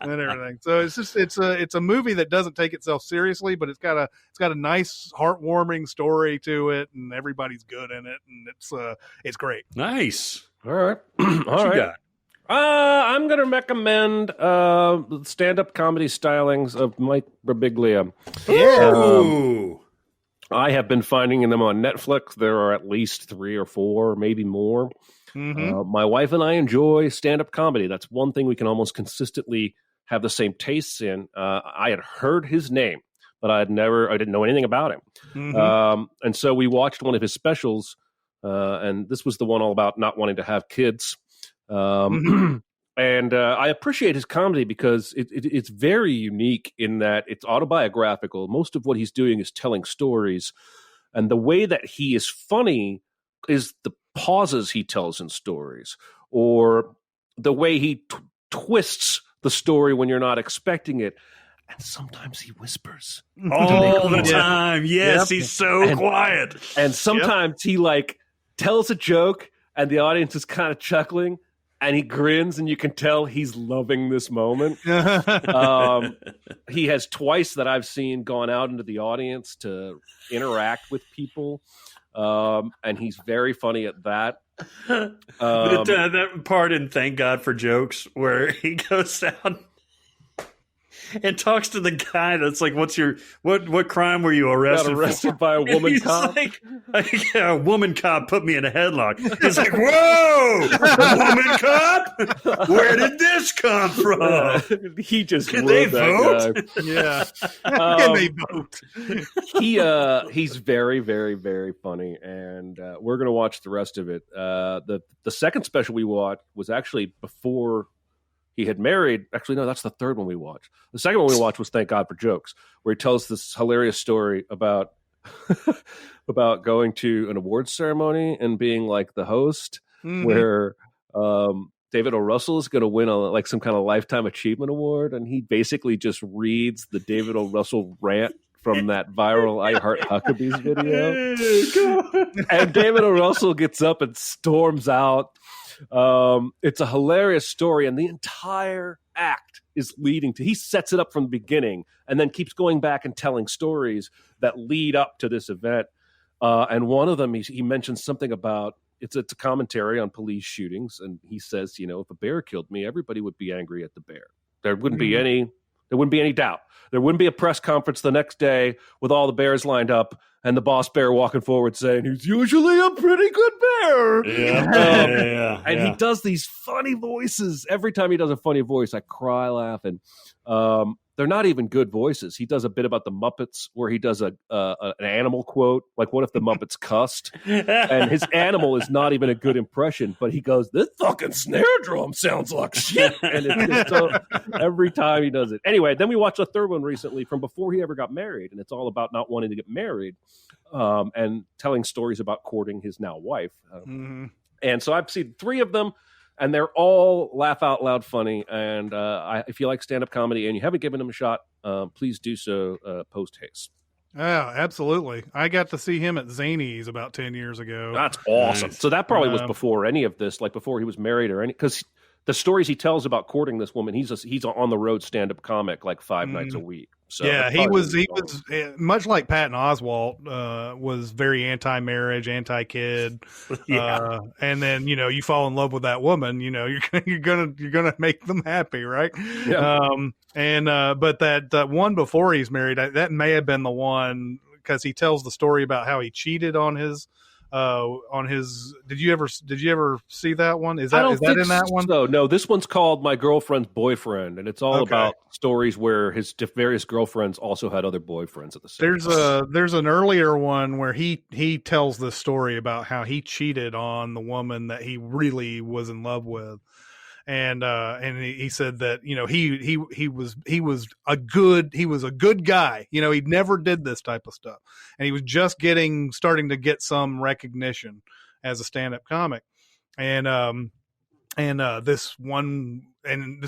Speaker 1: and everything. So it's a movie that doesn't take itself seriously, but it's got a nice, heartwarming story to it, and everybody's good in it, and it's great.
Speaker 3: Nice.
Speaker 2: All right, all right. I'm gonna recommend stand-up comedy stylings of Mike Birbiglia.
Speaker 3: Yeah.
Speaker 2: I have been finding them on Netflix. There are at least 3 or 4, maybe more.
Speaker 1: Mm-hmm.
Speaker 2: My wife and I enjoy stand-up comedy. That's one thing we can almost consistently have the same tastes in. I had heard his name, but I didn't know anything about him.
Speaker 1: Mm-hmm.
Speaker 2: And so we watched one of his specials, and this was the one all about not wanting to have kids. And I appreciate his comedy because it's very unique in that it's autobiographical. Most of what he's doing is telling stories. And the way that he is funny is the pauses he tells in stories, or the way he twists the story when you're not expecting it. And sometimes he whispers.
Speaker 3: All the time. Yes,
Speaker 2: yep.
Speaker 3: He's so quiet.
Speaker 2: And sometimes he like tells a joke and the audience is kind of chuckling. and he grins, and you can tell he's loving this moment. He has twice that I've seen gone out into the audience to interact with people, and he's very funny at that.
Speaker 3: That part in Thank God for Jokes where he goes out and talks to the guy that's like, what crime were you arrested
Speaker 2: by a woman cop?
Speaker 3: Like, a woman cop put me in a headlock. He's like, whoa, a woman cop? Where did this come from?
Speaker 2: He just
Speaker 3: Can they vote?
Speaker 2: Guy.
Speaker 1: Yeah. Can they vote?
Speaker 2: He's very, very, very funny, and we're going to watch the rest of it. The second special we watched was actually before he had married. Actually, no, that's the third one we watched. The second one we watched was Thank God for Jokes, where he tells this hilarious story about about going to an awards ceremony and being like the host, where David O. Russell is going to win some kind of lifetime achievement award, and he basically just reads the David O. Russell rant from that viral I Heart Huckabees video. And David O. Russell gets up and storms out. It's a hilarious story, and the entire act is leading to, he sets it up from the beginning and then keeps going back and telling stories that lead up to this event. And one of them, he mentions something about, it's a commentary on police shootings, and he says, if a bear killed me, everybody would be angry at the bear. There wouldn't be any doubt. There wouldn't be a press conference the next day with all the bears lined up and the boss bear walking forward saying, he's usually a pretty good bear. And he does these funny voices. Every time he does a funny voice, I cry laughing. They're not even good voices. He does a bit about the Muppets where he does an animal quote, like, what if the Muppets cussed? And his animal is not even a good impression, but he goes, this fucking snare drum sounds like shit. And it's just every time he does it. Anyway, then we watched a third one recently from before he ever got married, and it's all about not wanting to get married and telling stories about courting his now wife. And so I've seen 3 of them. And they're all laugh out loud funny. And if you like stand-up comedy and you haven't given them a shot, please do so post haste.
Speaker 1: Yeah, absolutely. I got to see him at Zanies about 10 years ago.
Speaker 2: That's awesome. Nice. So that probably was before any of this, like before he was married or any, because the stories he tells about courting this woman, he's on the road stand-up comic like 5 nights a week. So
Speaker 1: yeah, he was much like Patton Oswalt, was very anti-marriage, anti-kid. And then, you fall in love with that woman, you're gonna make them happy, right? Yeah. But that one before he's married, that may have been the one, because he tells the story about how he cheated on his did you ever see that one? Is that in that one?
Speaker 2: No, this one's called My Girlfriend's Boyfriend, and it's all about stories where his various girlfriends also had other boyfriends at the same time.
Speaker 1: There's an earlier one where he tells this story about how he cheated on the woman that he really was in love with. And he said that, he was a good guy. He never did this type of stuff, and he was just starting to get some recognition as a stand-up comic. And this one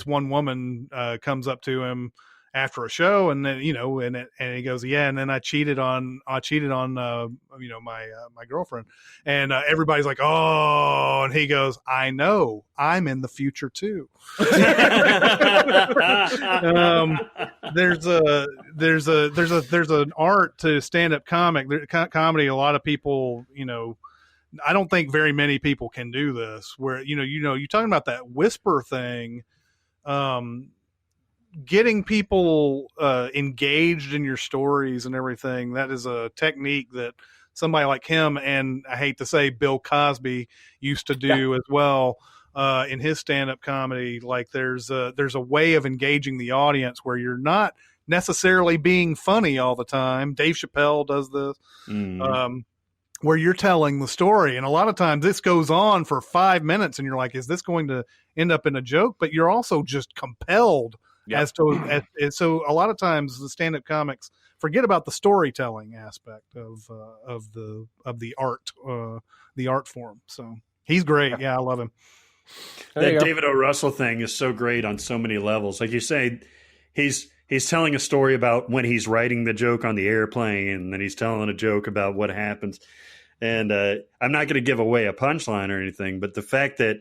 Speaker 1: woman comes up to him after a show, and then and he goes, yeah, and then I cheated on my girlfriend, and everybody's like, oh, and he goes, I know, I'm in the future too. There's an art to stand-up comedy. A lot of people, I don't think very many people can do this, where you're talking about that whisper thing. Getting people engaged in your stories and everything, that is a technique that somebody like him, and I hate to say Bill Cosby, used to do as well in his stand-up comedy. Like there's a way of engaging the audience where you're not necessarily being funny all the time. Dave Chappelle does this, where you're telling the story, and a lot of times this goes on for 5 minutes, and you're like, is this going to end up in a joke? But you're also just compelled. Yep. So a lot of times the stand-up comics forget about the storytelling aspect of the art form. So he's great. Yeah, I love him.
Speaker 3: That David O. Russell thing is so great on so many levels. Like you say, he's telling a story about when he's writing the joke on the airplane, and then he's telling a joke about what happens. And I'm not going to give away a punchline or anything, but the fact that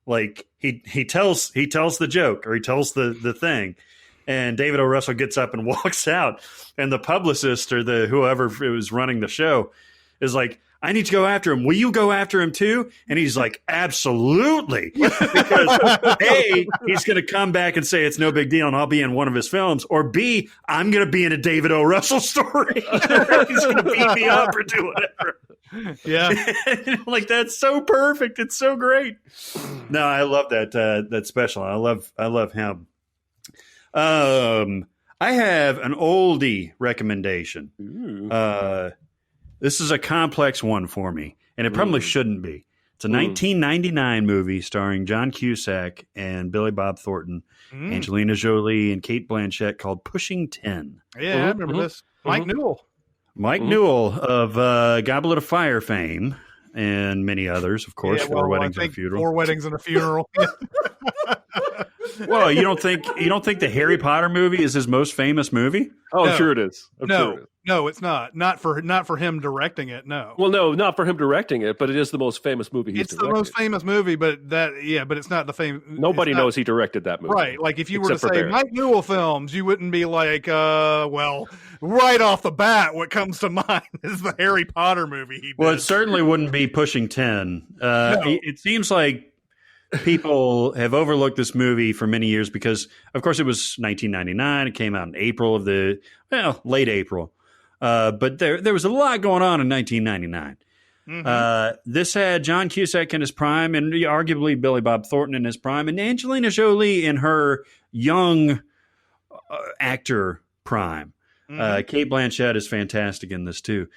Speaker 3: Like he tells the joke, or he tells the thing, and David O. Russell gets up and walks out, and the publicist or the whoever was running the show is like, I need to go after him. Will you go after him too? And he's like, absolutely. Because A, he's going to come back and say it's no big deal and I'll be in one of his films. Or B, I'm going to be in a David O. Russell story. He's going to beat me up or do whatever.
Speaker 1: Yeah.
Speaker 3: Like, that's so perfect. It's so great. No, I love that special. I love him. I have an oldie recommendation. This is a complex one for me, and it probably shouldn't be. It's a 1999 movie starring John Cusack and Billy Bob Thornton, Angelina Jolie, and Kate Blanchett called Pushing 10.
Speaker 1: Yeah, I remember this. Mike Newell.
Speaker 3: Mike Newell of Goblet of Fire fame and many others, of course, Four Weddings and a Funeral.
Speaker 1: 4 Weddings and a Funeral.
Speaker 3: Well, you don't think the Harry Potter movie is his most famous movie?
Speaker 2: Oh,
Speaker 1: No.
Speaker 2: I'm sure it is.
Speaker 1: No, it's not. Not for him directing it. No.
Speaker 2: Well, no, not for him directing it, but it is the most famous movie he's
Speaker 1: It's
Speaker 2: directed.
Speaker 1: the most famous movie, but it's not the fame.
Speaker 2: Nobody knows he directed that movie.
Speaker 1: Right. Like if you were to
Speaker 2: Except for
Speaker 1: say
Speaker 2: Barry.
Speaker 1: Mike Newell films, you wouldn't be like, well, right off the bat, what comes to mind is the Harry Potter movie he did.
Speaker 3: Well, it certainly wouldn't be Pushing 10. It seems like people have overlooked this movie for many years because, of course, it was 1999. It came out in April late April. But there was a lot going on in 1999. This had John Cusack in his prime, and arguably Billy Bob Thornton in his prime, and Angelina Jolie in her young actor prime. Kate Blanchett is fantastic in this too.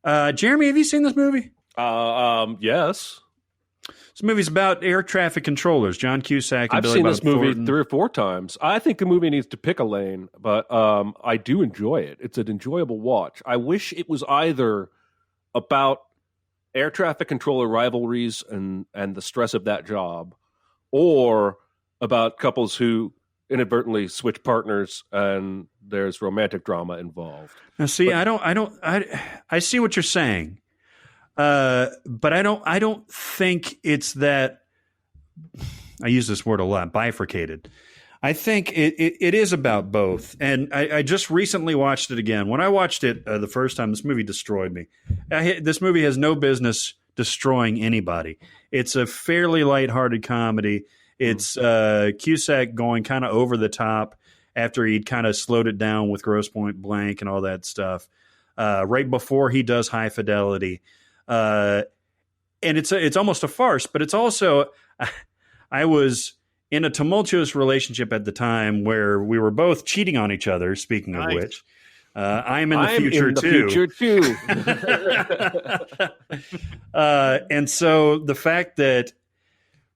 Speaker 3: Jeremy, have you seen this movie?
Speaker 2: Yes.
Speaker 3: This movie's about air traffic controllers. John Cusack and
Speaker 2: I've
Speaker 3: Billy
Speaker 2: seen
Speaker 3: Bob
Speaker 2: this movie
Speaker 3: Thornton.
Speaker 2: 3 or 4 times. I think the movie needs to pick a lane, but I do enjoy it. It's an enjoyable watch. I wish it was either about air traffic controller rivalries and the stress of that job, or about couples who inadvertently switch partners and there's romantic drama involved.
Speaker 3: Now, see, I see what you're saying. But I don't think it's that. I use this word a lot, bifurcated. I think it is about both. And I just recently watched it again. When I watched it the first time, this movie destroyed me. This movie has no business destroying anybody. It's a fairly lighthearted comedy. It's Cusack going kind of over the top after he'd kind of slowed it down with Grosse Pointe Blank and all that stuff. Right before he does High Fidelity. And it's almost a farce, but it's also, I was in a tumultuous relationship at the time where we were both cheating on each other. Speaking of which, I'm in the future too. And so the fact that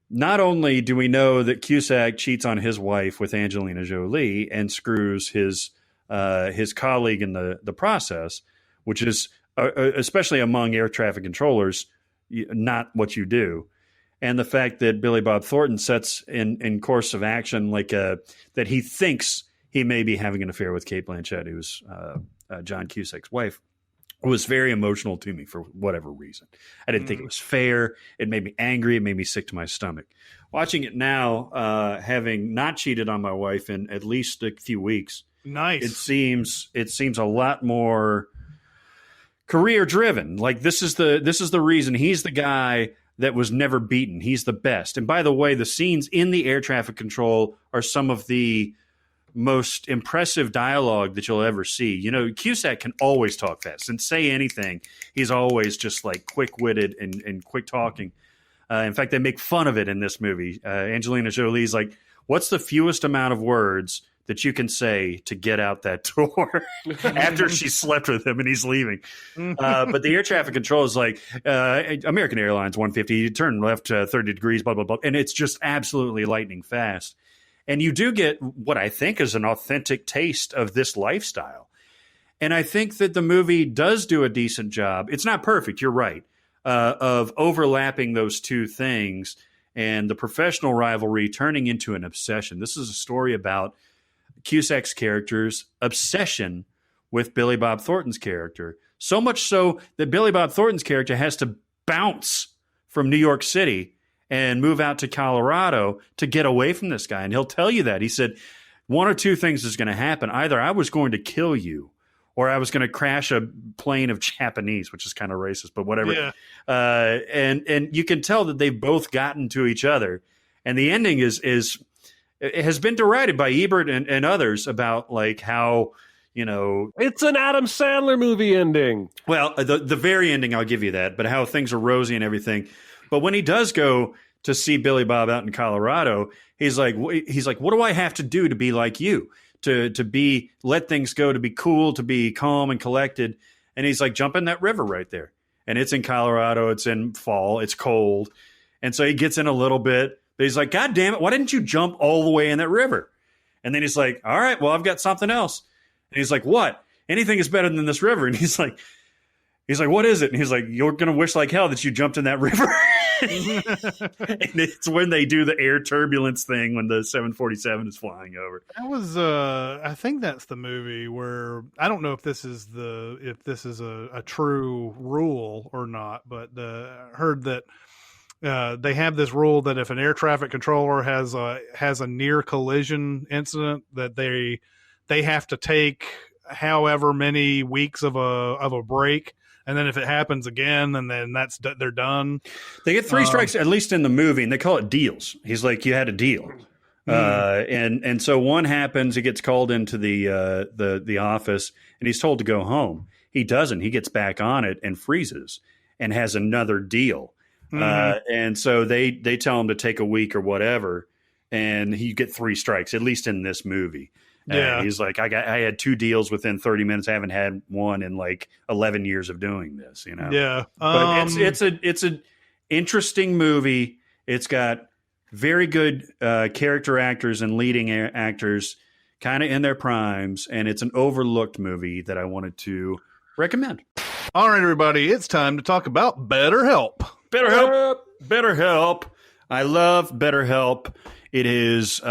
Speaker 3: not only do we know that Cusack cheats on his wife with Angelina Jolie and screws his colleague in the process, which is especially among air traffic controllers, not what you do. And the fact that Billy Bob Thornton sets in course of action that he thinks he may be having an affair with Kate Blanchett, who's John Cusack's wife, was very emotional to me for whatever reason. I didn't think it was fair. It made me angry. It made me sick to my stomach. Watching it now, having not cheated on my wife in at least a few weeks,
Speaker 1: nice.
Speaker 3: It seems a lot more career driven. Like this is the reason he's the guy that was never beaten. He's the best. And by the way, the scenes in the air traffic control are some of the most impressive dialogue that you'll ever see. You know, Cusack can always talk fast and say anything. He's always just like quick-witted and quick talking. In fact, they make fun of it in this movie. Angelina Jolie's like, what's the fewest amount of words that you can say to get out that door after she slept with him and he's leaving? But the air traffic control is like, American Airlines 150, you turn left 30 degrees, blah, blah, blah. And it's just absolutely lightning fast. And you do get what I think is an authentic taste of this lifestyle. And I think that the movie does do a decent job. It's not perfect, you're right, of overlapping those two things and the professional rivalry turning into an obsession. This is a story about Cusack's character's obsession with Billy Bob Thornton's character. So much so that Billy Bob Thornton's character has to bounce from New York City and move out to Colorado to get away from this guy. And he'll tell you that. He said, one or two things is going to happen. Either I was going to kill you, or I was going to crash a plane of Japanese, which is kind of racist, but whatever.
Speaker 1: Yeah.
Speaker 3: And you can tell that they've both gotten to each other. And the ending it has been derided by Ebert and others about like how,
Speaker 2: it's an Adam Sandler movie ending.
Speaker 3: Well, the very ending, I'll give you that, but how things are rosy and everything. But when he does go to see Billy Bob out in Colorado, he's like, what do I have to do to be like you? To let things go, to be cool, to be calm and collected. And he's like, jump in that river right there. And it's in Colorado. It's in fall. It's cold. And so he gets in a little bit, but he's like, God damn it. Why didn't you jump all the way in that river? And then he's like, all right, well, I've got something else. And he's like, what? Anything is better than this river. And he's like, what is it? And he's like, you're going to wish like hell that you jumped in that river. And it's when they do the air turbulence thing when the 747 is flying over.
Speaker 1: That was, I think that's the movie where, I don't know if this is a true rule or not, but heard that they have this rule that if an air traffic controller has a near collision incident, that they have to take however many weeks of a break. And then if it happens again, and then they're done.
Speaker 3: They get 3 strikes, at least in the movie, and they call it deals. He's like, you had a deal. And so one happens, he gets called into the office, and he's told to go home. He doesn't. He gets back on it and freezes and has another deal. And so they tell him to take a week or whatever, and you get 3 strikes, at least in this movie.
Speaker 1: Yeah,
Speaker 3: he's like, I had 2 deals within 30 minutes. I haven't had one in like 11 years of doing this.
Speaker 1: Yeah,
Speaker 3: but it's an interesting movie. It's got very good character actors and leading actors, kind of in their primes, and it's an overlooked movie that I wanted to recommend.
Speaker 1: All right, everybody, it's time to talk about BetterHelp.
Speaker 3: BetterHelp. I love BetterHelp. It is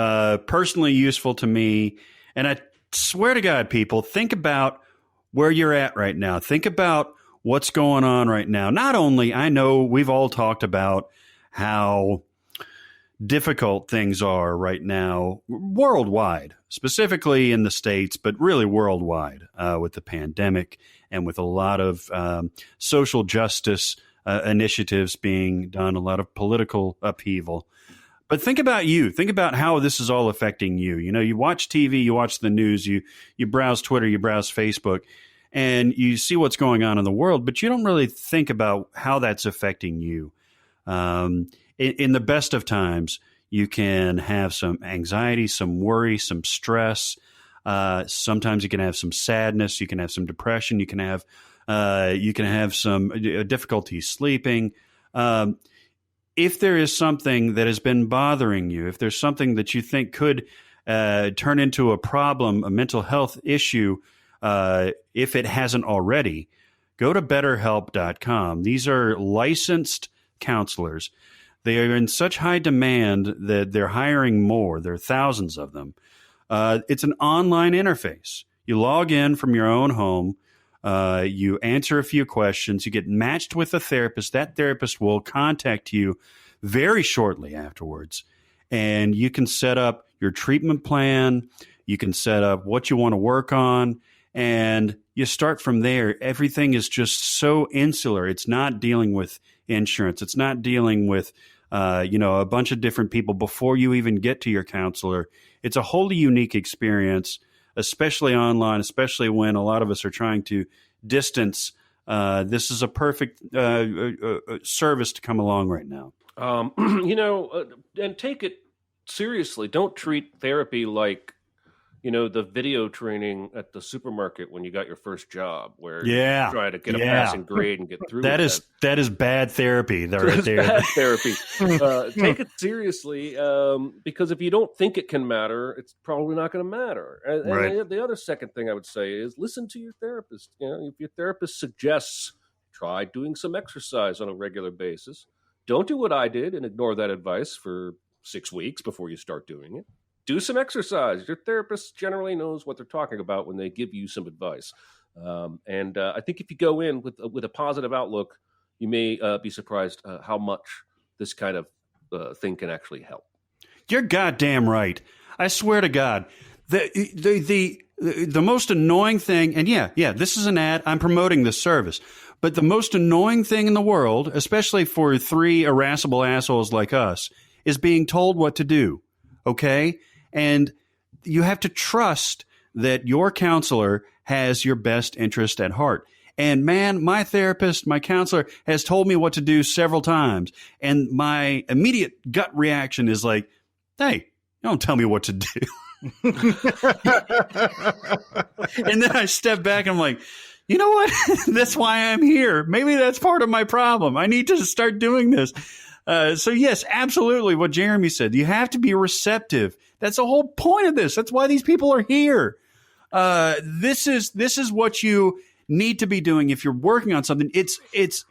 Speaker 3: personally useful to me. And I swear to God, people, think about where you're at right now. Think about what's going on right now. Not only, I know we've all talked about how difficult things are right now worldwide, specifically in the States, but really worldwide with the pandemic and with a lot of social justice initiatives being done, a lot of political upheaval. But think about you. Think about how this is all affecting you. You watch TV, you watch the news, you browse Twitter, you browse Facebook, and you see what's going on in the world, but you don't really think about how that's affecting you. In the best of times, you can have some anxiety, some worry, some stress. Sometimes you can have some sadness. You can have some depression. You can have some difficulty sleeping. If there is something that has been bothering you, if there's something that you think could turn into a problem, a mental health issue, if it hasn't already, go to BetterHelp.com. These are licensed counselors. They are in such high demand that they're hiring more. There are thousands of them. It's an online interface. You log in from your own home. You answer a few questions. You get matched with a therapist. That therapist will contact you very shortly afterwards. And you can set up your treatment plan. You can set up what you want to work on. And you start from there. Everything is just so insular. It's not dealing with insurance. It's not dealing with, a bunch of different people before you even get to your counselor. It's a wholly unique experience, especially online, especially when a lot of us are trying to distance. This is a perfect service to come along right now.
Speaker 2: And take it seriously. Don't treat therapy like, the video training at the supermarket when you got your first job, where you try to get a passing grade and get through.
Speaker 3: That is bad therapy. Right there.
Speaker 2: Bad therapy. Take it seriously, because if you don't think it can matter, it's probably not going to matter. And the other second thing I would say is listen to your therapist. If your therapist suggests try doing some exercise on a regular basis, don't do what I did and ignore that advice for 6 weeks before you start doing it. Do some exercise. Your therapist generally knows what they're talking about when they give you some advice. And I think if you go in with a positive outlook, you may be surprised how much this kind of thing can actually help.
Speaker 3: You're goddamn right. I swear to God, the most annoying thing, and yeah, this is an ad. I'm promoting this service. But the most annoying thing in the world, especially for three irascible assholes like us, is being told what to do. Okay? And you have to trust that your counselor has your best interest at heart. And man, my therapist, my counselor has told me what to do several times. And my immediate gut reaction is like, hey, don't tell me what to do. And then I step back and I'm like, you know what? That's why I'm here. Maybe that's part of my problem. I need to start doing this. So yes, absolutely what Jeremy said. You have to be receptive. That's the whole point of this. That's why these people are here. This is what you need to be doing if you're working on something. It's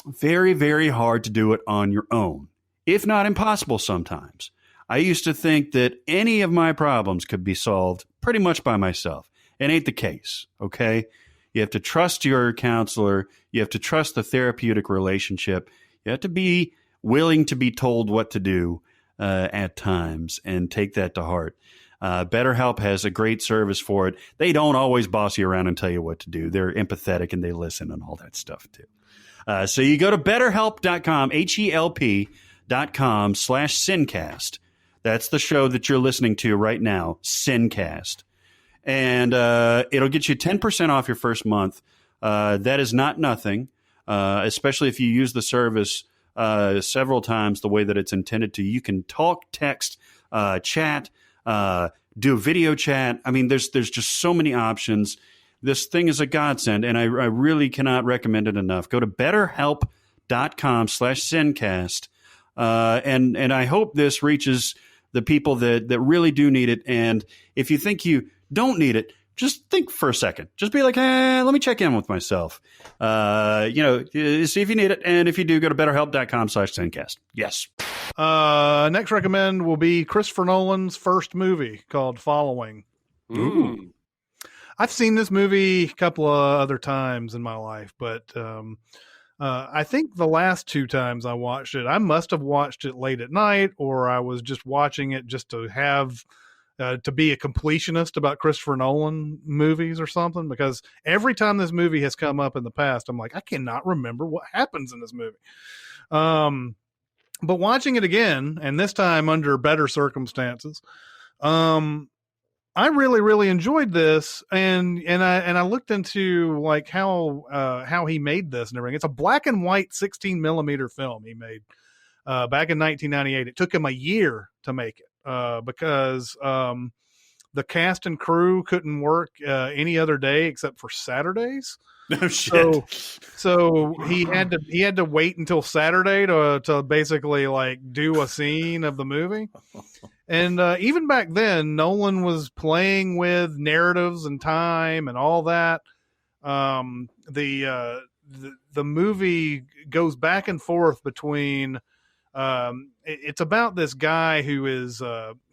Speaker 3: very, very hard to do it on your own, if not impossible sometimes. I used to think that any of my problems could be solved pretty much by myself. It ain't the case, okay? You have to trust your counselor. You have to trust the therapeutic relationship. You have to be willing to be told what to do at times and take that to heart. BetterHelp has a great service for it. They don't always boss you around and tell you what to do. They're empathetic and they listen and all that stuff too. So you go to betterhelp.com, HELP.com/Sincast. That's the show that you're listening to right now, Sincast. And it'll get you 10% off your first month. That is not nothing, especially if you use the service several times the way that it's intended to. You can talk, text, chat, do video chat. I mean, there's just so many options. This thing is a godsend, and I really cannot recommend it enough. Go to betterhelp.com/Sincast. And I hope this reaches the people that really do need it. And if you think you don't need it, just think for a second. Just be like, let me check in with myself. See if you need it. And if you do, go to betterhelp.com/Sincast. Yes.
Speaker 1: Next recommend will be Christopher Nolan's first movie called Following.
Speaker 2: Ooh.
Speaker 1: I've seen this movie a couple of other times in my life, but I think the last two times I watched it, I must have watched it late at night, or I was just watching it just to have to be a completionist about Christopher Nolan movies or something, because every time this movie has come up in the past, I'm like, I cannot remember what happens in this movie. But watching it again, and this time under better circumstances, I really, really enjoyed this, and I looked into like how he made this and everything. It's a black and white 16 millimeter film he made back in 1998. It took him a year to make it because the cast and crew couldn't work any other day except for Saturdays.
Speaker 3: No shit.
Speaker 1: So he had to wait until Saturday to basically like do a scene of the movie. And even back then, Nolan was playing with narratives and time and all that. The movie goes back and forth between. It's about this guy who is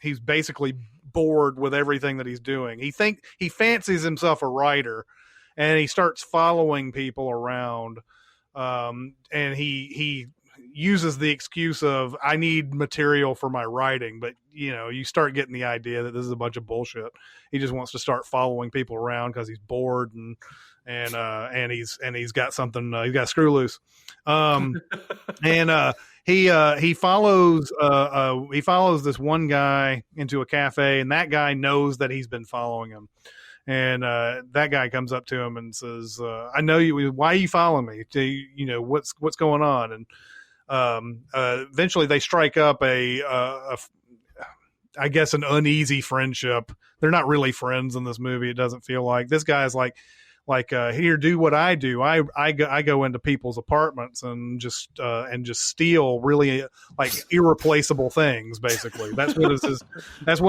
Speaker 1: he's basically bored with everything that he's doing. He fancies himself a writer, and he starts following people around. And he uses the excuse of, I need material for my writing, but you start getting the idea that this is a bunch of bullshit. He just wants to start following people around because he's bored and he's got something, he's got a screw loose. He follows this one guy into a cafe, and that guy knows that he's been following him. And that guy comes up to him and says, I know you, why are you following me? What's going on? And eventually they strike up I guess an uneasy friendship. They're not really friends in this movie. It doesn't feel like. This guy's like here, do what I do. I go into people's apartments and just steal really like irreplaceable things. Basically, that's what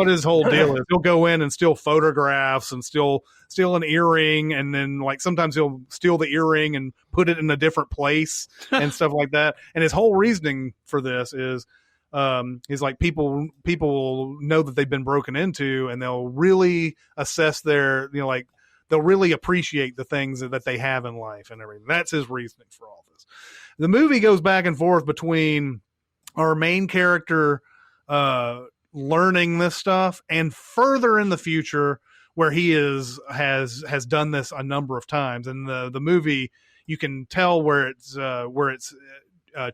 Speaker 1: his whole deal is. He'll go in and steal photographs and steal an earring, and then like sometimes he'll steal the earring and put it in a different place and stuff like that. And his whole reasoning for this is like people know that they've been broken into, and they'll really assess their they'll really appreciate the things that they have in life and everything. That's his reasoning for all this. The movie goes back and forth between our main character learning this stuff, and further in the future where he has done this a number of times. And the movie, you can tell where it's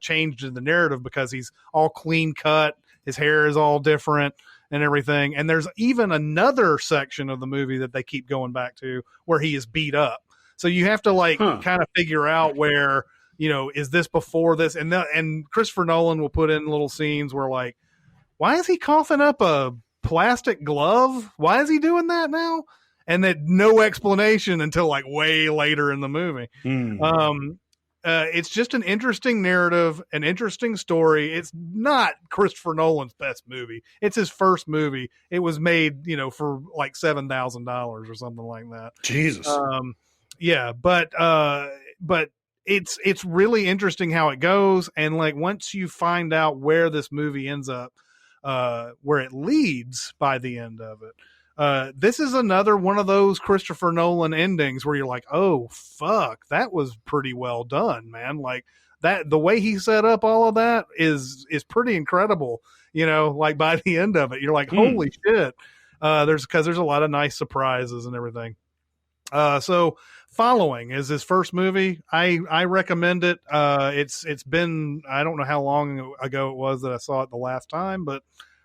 Speaker 1: changed in the narrative because he's all clean cut, his hair is all different and everything. And there's even another section of the movie that they keep going back to where he is beat up. So you have to kind of figure out where, is this before this? And Christopher Nolan will put in little scenes where like, why is he coughing up a plastic glove? Why is he doing that now? And that no explanation until like way later in the movie. It's just an interesting narrative, an interesting story. It's not Christopher Nolan's best movie. It's his first movie. It was made, for like $7,000 or something like that.
Speaker 3: Jesus.
Speaker 1: Yeah, but it's really interesting how it goes. And like, once you find out where this movie ends up, where it leads by the end of it, this is another one of those Christopher Nolan endings where you're like, oh fuck, that was pretty well done, man. Like that, the way he set up all of that is pretty incredible. Like by the end of it, you're like, holy shit. There's a lot of nice surprises and everything. So Following is his first movie. I recommend it. It's been, I don't know how long ago it was that I saw it the last time, but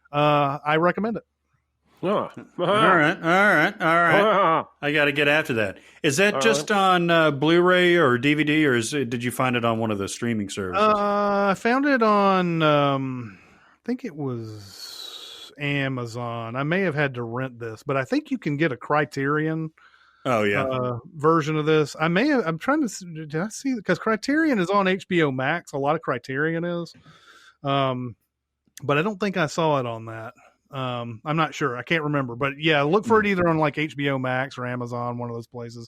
Speaker 1: I recommend it.
Speaker 3: All right. I got to get after that. Is that just on Blu-ray or DVD, or did you find it on one of the streaming services?
Speaker 1: I found it on, I think it was Amazon. I may have had to rent this, but I think you can get a Criterion version of this. I'm trying to, did I see, because Criterion is on HBO Max. A lot of Criterion is. But I don't think I saw it on that. I'm not sure. I can't remember, but yeah, look for it either on like HBO Max or Amazon, one of those places.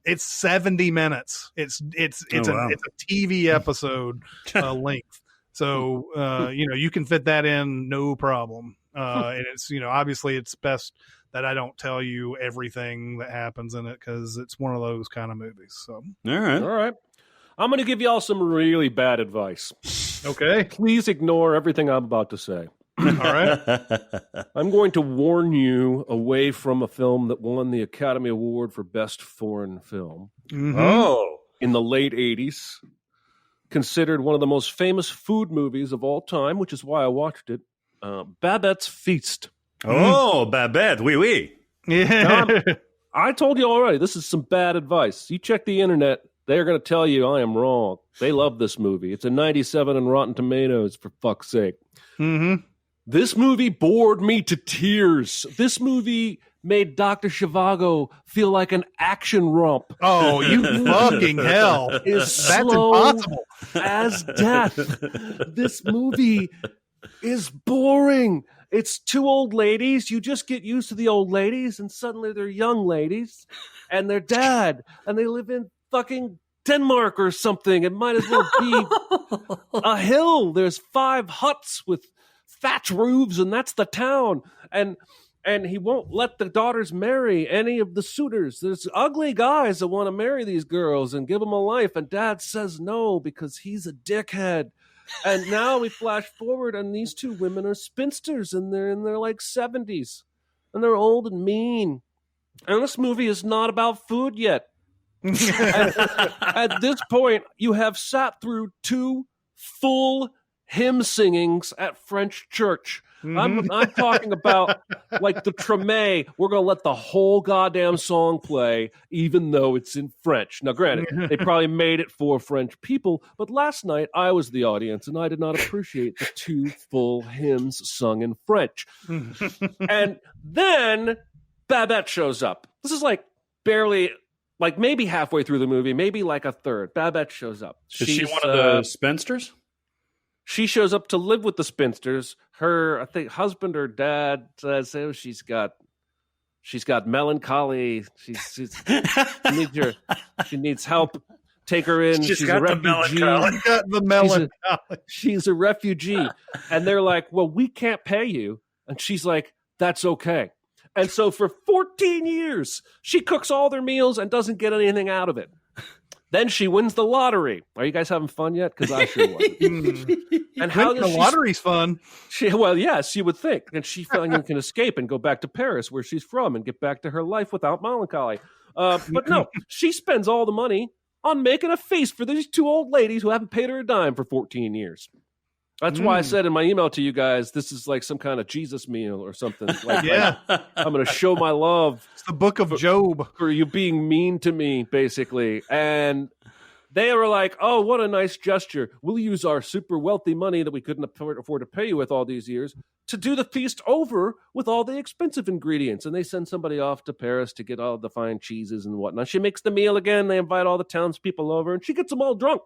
Speaker 1: It's 70 minutes. It's a TV episode length. So, you can fit that in no problem. And it's, obviously it's best that I don't tell you everything that happens in it, because it's one of those kind of movies. So,
Speaker 2: all right. I'm going to give y'all some really bad advice.
Speaker 1: Okay.
Speaker 2: Please ignore everything I'm about to say.
Speaker 1: All right.
Speaker 2: I'm going to warn you away from a film that won the Academy Award for Best Foreign Film.
Speaker 1: Mm-hmm.
Speaker 2: Oh. In the late 80s. Considered one of the most famous food movies of all time, which is why I watched it. Babette's Feast.
Speaker 3: Oh, Babette, oui.
Speaker 1: Yeah.
Speaker 2: I told you already, this is some bad advice. You check the internet, they're going to tell you I am wrong. They love this movie. It's a 97 on Rotten Tomatoes, for fuck's sake.
Speaker 1: Mm-hmm.
Speaker 2: This movie bored me to tears. This movie made Dr. Zhivago feel like an action romp.
Speaker 1: Oh, you fucking hell.
Speaker 2: That's
Speaker 1: slow impossible
Speaker 2: as death. This movie is boring. It's two old ladies. You just get used to the old ladies, and suddenly they're young ladies, and they're dad, and they live in fucking Denmark or something. It might as well be a hill. There's 5 huts with thatch roofs, and that's the town. And he won't let the daughters marry any of the suitors. There's ugly guys that want to marry these girls and give them a life, and dad says no because he's a dickhead. And now we flash forward, and these 2 women are spinsters, and they're in their like 70s, and they're old and mean. And this movie is not about food yet. At this point, you have sat through 2 full hymn singings at French church. I'm talking about like the Treme. We're going to let the whole goddamn song play, even though it's in French. Now, granted, they probably made it for French people, but last night I was the audience, and I did not appreciate the 2 full hymns sung in French. And then Babette shows up. This is like barely, like maybe halfway through the movie, maybe like a third. Babette shows up.
Speaker 3: Is she one of the spinsters?
Speaker 2: She shows up to live with the spinsters. Her, I think, husband or dad says, "Oh, she's got melancholy. She needs help. Take her in. She's a refugee. She's a refugee." And they're like, "Well, we can't pay you." And she's like, "That's okay." And so for 14 years, she cooks all their meals and doesn't get anything out of it. Then she wins the lottery. Are you guys having fun yet? Because I sure was. And how does
Speaker 1: the lottery's fun?
Speaker 2: Well, yes, you would think. And she finally can escape and go back to Paris, where she's from, and get back to her life without melancholy. But no, she spends all the money on making a feast for these two old ladies who haven't paid her a dime for 14 years. That's why I said in my email to you guys, this is like some kind of Jesus meal or something. Like, I'm going to show my love.
Speaker 1: It's the book of Job.
Speaker 2: For you being mean to me, basically. And they were like, oh, what a nice gesture. We'll use our super wealthy money that we couldn't afford to pay you with all these years to do the feast over with all the expensive ingredients. And they send somebody off to Paris to get all the fine cheeses and whatnot. She makes the meal again. They invite all the townspeople over, and she gets them all drunk.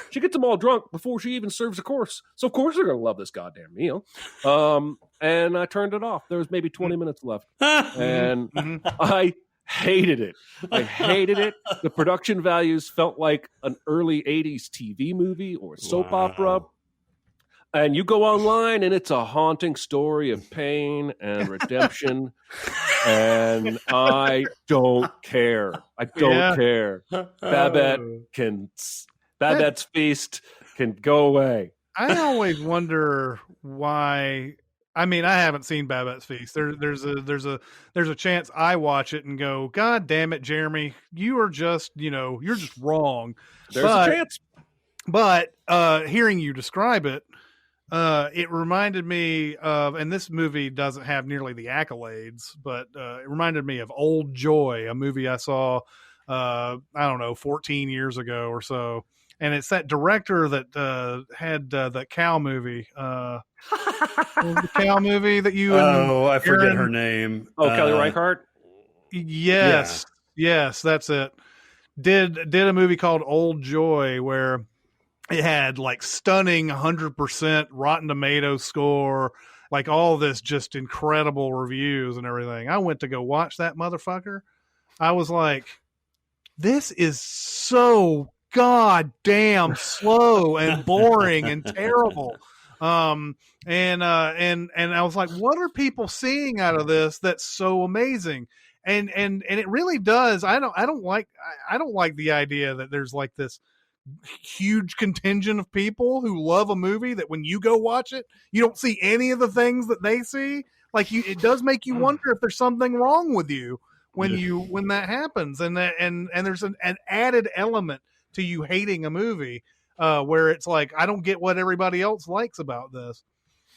Speaker 2: She gets them all drunk before she even serves a course. So, of course, they're going to love this goddamn meal. And I turned it off. There was maybe 20 minutes left. And I hated it. I hated it. The production values felt like an early 80s TV movie or soap opera. And you go online, and it's a haunting story of pain and redemption. And I don't care. I don't care. Babette's feast can go away.
Speaker 1: I always wonder why. I mean, I haven't seen Babette's Feast. There's a chance I watch it and go, God damn it, Jeremy, you are just, you're just wrong.
Speaker 2: There's a chance.
Speaker 1: But hearing you describe it, it reminded me of, and this movie doesn't have nearly the accolades, but it reminded me of Old Joy, a movie I saw, 14 years ago or so. And it's that director that had the cow movie. The cow movie that you.
Speaker 3: Oh, I forget her name.
Speaker 2: Oh, Kelly Reichardt.
Speaker 1: Yes, that's it. Did a movie called Old Joy where it had like stunning 100% Rotten Tomatoes score, like all this just incredible reviews and everything. I went to go watch that motherfucker. I was like, this is so goddamn slow and boring and terrible. And I was like, what are people seeing out of this that's so amazing? And it really does. I don't like the idea that there's like this huge contingent of people who love a movie that when you go watch it, you don't see any of the things that they see. Like it does make you wonder if there's something wrong with you when that happens. And there's an added element to you hating a movie where it's like, I don't get what everybody else likes about this.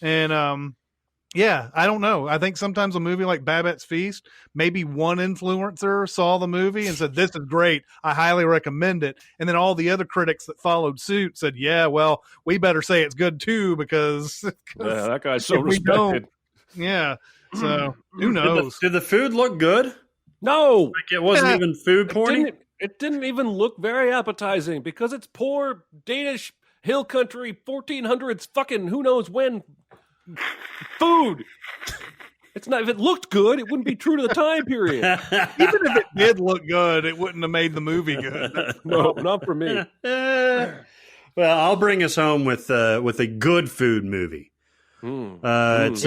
Speaker 1: And I don't know. I think sometimes a movie like Babette's Feast, maybe one influencer saw the movie and said, this is great, I highly recommend it. And then all the other critics that followed suit said, yeah, well, we better say it's good too, because
Speaker 2: that guy's so respected.
Speaker 1: Yeah. So who knows?
Speaker 3: Did the food look good?
Speaker 2: No.
Speaker 3: Like it wasn't even food porny?
Speaker 2: It didn't even look very appetizing because it's poor Danish hill country 1400s fucking who knows when food. It's not. If it looked good, it wouldn't be true to the time period.
Speaker 1: Even if it did look good, it wouldn't have made the movie good.
Speaker 2: No, not for me.
Speaker 3: Well, I'll bring us home with a good food movie. It's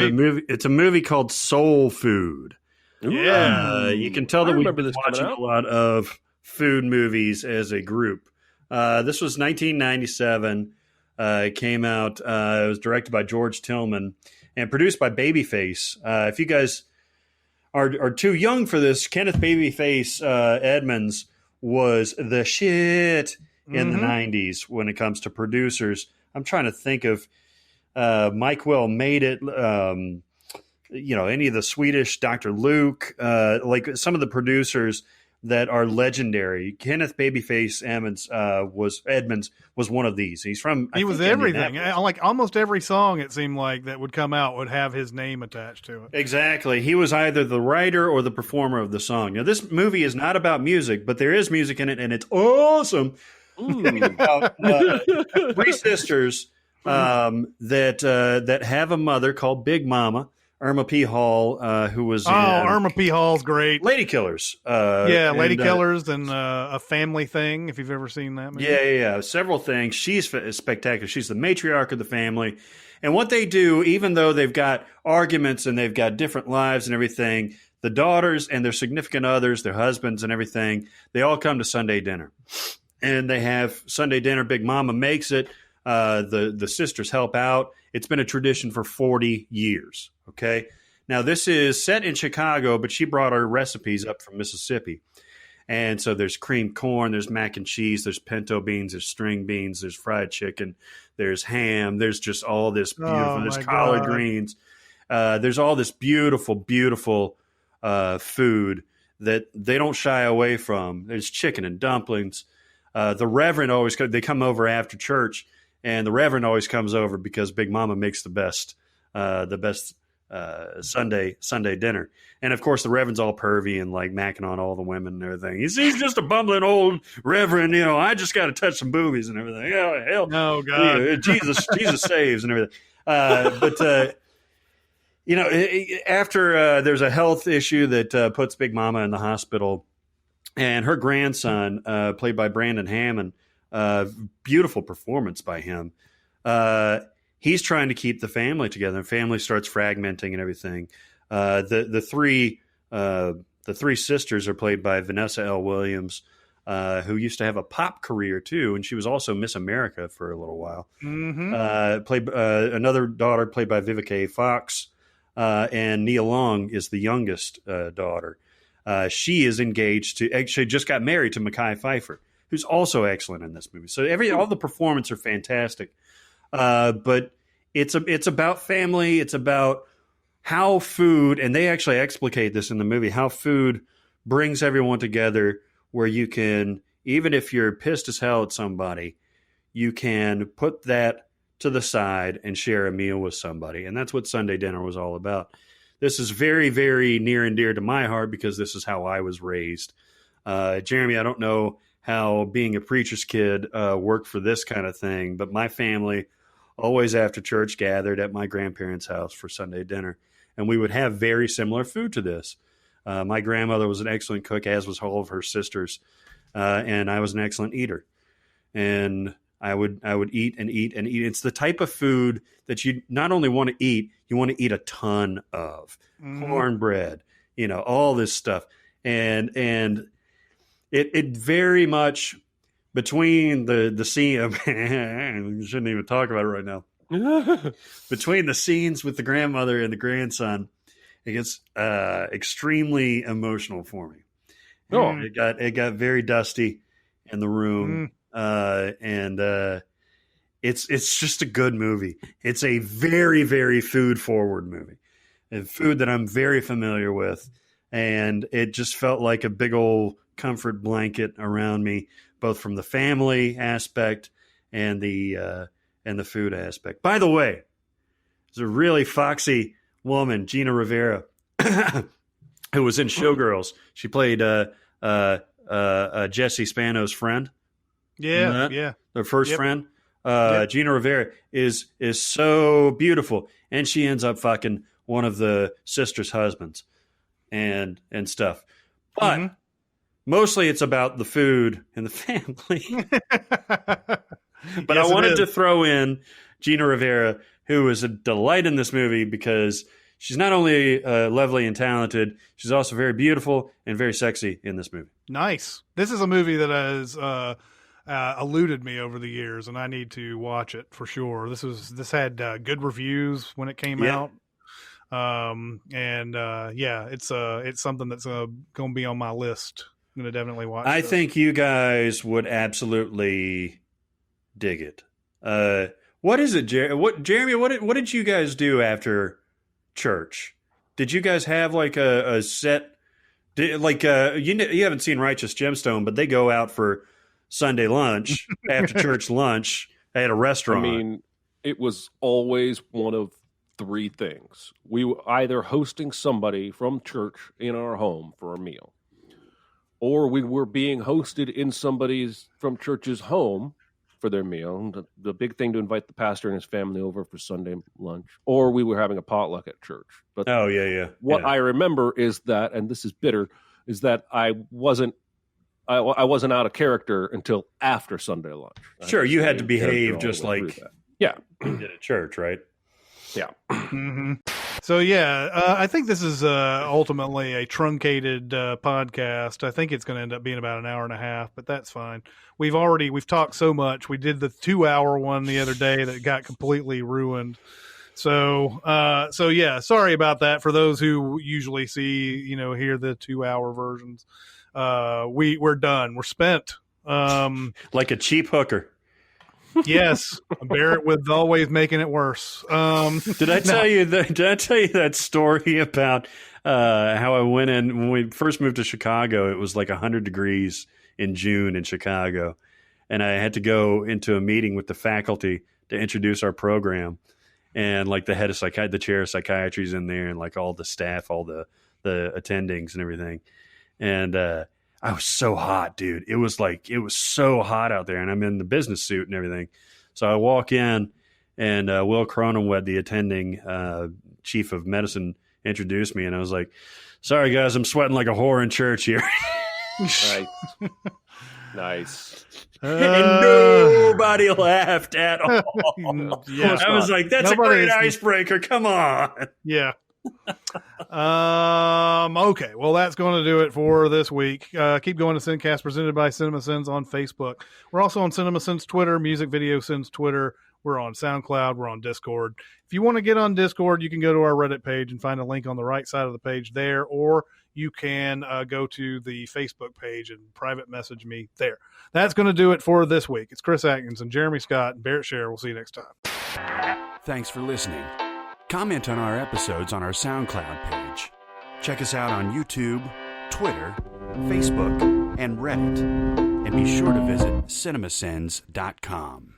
Speaker 3: a movie called Soul Food.
Speaker 1: Yeah,
Speaker 3: you can tell that we've been watching a lot of food movies as a group. This was 1997. It came out. It was directed by George Tillman and produced by Babyface. If you guys are too young for this, Kenneth Babyface Edmonds was the shit in the 90s when it comes to producers. I'm trying to think of Mike Will made it. Any of the Swedish Dr. Luke, like some of the producers that are legendary. Kenneth Babyface Edmonds was one of these. He's from.
Speaker 1: He was everything. Like almost every song it seemed like that would come out would have his name attached to it.
Speaker 3: Exactly. He was either the writer or the performer of the song. Now, this movie is not about music, but there is music in it, and it's awesome. About three sisters that have a mother called Big Mama. Irma P. Hall, who was
Speaker 1: Irma P. Hall's great.
Speaker 3: Lady Killers.
Speaker 1: Lady Killers and A Family Thing, if you've ever seen that movie.
Speaker 3: Yeah. Several things. She's spectacular. She's the matriarch of the family. And what they do, even though they've got arguments and they've got different lives and everything, the daughters and their significant others, their husbands and everything, they all come to Sunday dinner. and they have Sunday dinner. Big Mama makes it. The sisters help out. It's been a tradition for 40 years. Okay. Now this is set in Chicago, but she brought her recipes up from Mississippi. And so there's creamed corn, there's mac and cheese, there's pinto beans, there's string beans, there's fried chicken, there's ham, there's just all this beautiful, there's collard greens. There's all this beautiful, beautiful food that they don't shy away from. There's chicken and dumplings. The Reverend always they come over after church, and the Reverend always comes over because Big Mama makes the best Sunday dinner. And of course, the Reverend's all pervy and like macking on all the women and everything. He's just a bumbling old Reverend. I just got to touch some boobies and everything. Oh, hell,
Speaker 1: no, God,
Speaker 3: Jesus saves and everything. But after there's a health issue that puts Big Mama in the hospital, and her grandson, played by Brandon Hammond, beautiful performance by him. He's trying to keep the family together, and family starts fragmenting and everything. The three sisters are played by Vanessa L. Williams, who used to have a pop career too, and she was also Miss America for a little while. Played another daughter played by Vivica A. Fox, and Nia Long is the youngest daughter. She is engaged to, actually just got married to Mekhi Phifer, who's also excellent in this movie. So all the performances are fantastic. But it's about family. It's about how food, and they actually explicate this in the movie, how food brings everyone together, where you can, even if you're pissed as hell at somebody, you can put that to the side and share a meal with somebody. And that's what Sunday dinner was all about. This is very, very near and dear to my heart because this is how I was raised. Jeremy, I don't know how being a preacher's kid worked for this kind of thing, but my family always after church gathered at my grandparents' house for Sunday dinner. And we would have very similar food to this. My grandmother was an excellent cook, as was all of her sisters. And I was an excellent eater. And I would eat and eat and eat. It's the type of food that you not only want to eat, you want to eat a ton of. Cornbread, all this stuff. And it very much, between the scene of, we shouldn't even talk about it right now. Between the scenes with the grandmother and the grandson, it gets extremely emotional for me. Oh. It got very dusty in the room. And it's just a good movie. It's a very, very food forward movie, and food that I'm very familiar with. And it just felt like a big old comfort blanket around me, both from the family aspect and the food aspect. By the way, there's a really foxy woman, Gina Rivera, who was in Showgirls. She played Jesse Spano's friend.
Speaker 1: Yeah.
Speaker 3: Their first friend. Gina Rivera is so beautiful, and she ends up fucking one of the sisters' husbands and stuff. But mostly it's about the food and the family. But I wanted to throw in Gina Rivera, who is a delight in this movie because she's not only lovely and talented, she's also very beautiful and very sexy in this movie.
Speaker 1: Nice. This is a movie that has eluded me over the years, and I need to watch it for sure. This had good reviews when it came out. It's something that's going to be on my list. I'm going to definitely watch
Speaker 3: I
Speaker 1: this.
Speaker 3: think you guys would absolutely dig it. What is it, Jeremy? What did you guys do after church? Did you guys have like a set? You haven't seen Righteous Gemstone, but they go out for Sunday lunch after church lunch at a restaurant.
Speaker 2: I mean, it was always one of three things. We were either hosting somebody from church in our home for a meal, or we were being hosted in somebody's from church's home for their meal. The big thing to invite the pastor and his family over for Sunday lunch, or we were having a potluck at church. But what I remember is that, and this is bitter, is that I wasn't out of character until after Sunday lunch.
Speaker 3: Sure, you had to behave just like
Speaker 2: you
Speaker 3: did at church, right?
Speaker 2: Yeah.
Speaker 1: So yeah, I think this is ultimately a truncated podcast. I think it's going to end up being about an hour and a half, but that's fine. We've talked so much. We did the 2-hour one the other day that got completely ruined. So yeah, sorry about that for those who usually hear the 2-hour versions. We're done. We're spent.
Speaker 3: Like a cheap hooker.
Speaker 1: Yes, Barrett with always making it worse.
Speaker 3: Did I tell you that story about how I went in when we first moved to Chicago? It was like 100 degrees in June in Chicago, and I had to go into a meeting with the faculty to introduce our program. And like the head of the chair of psychiatry is in there, and like all the staff, all the attendings and everything. And I was so hot, dude. It was so hot out there, and I'm in the business suit and everything. So I walk in, and Will Cronenwed, the attending chief of medicine, introduced me, and I was like, "Sorry, guys, I'm sweating like a whore in church here."
Speaker 2: Nice.
Speaker 3: And nobody laughed at all.
Speaker 1: Yeah,
Speaker 3: I was like, "That's a great icebreaker. Come on."
Speaker 1: Yeah. Okay, well, that's going to do it for this week. Keep going to Sincast, presented by Cinemasins on Facebook. We're also on Cinemasins Twitter, Music Video Sins Twitter. We're on SoundCloud. We're on Discord. If you want to get on Discord, you can go to our Reddit page and find a link on the right side of the page there, or you can go to the Facebook page and private message me there. That's going to do it for this week. It's Chris Atkins and Jeremy Scott and Barrett Scher. We'll see you next time.
Speaker 9: Thanks for listening. Comment on our episodes on our SoundCloud page. Check us out on YouTube, Twitter, Facebook, and Reddit. And be sure to visit cinemasins.com.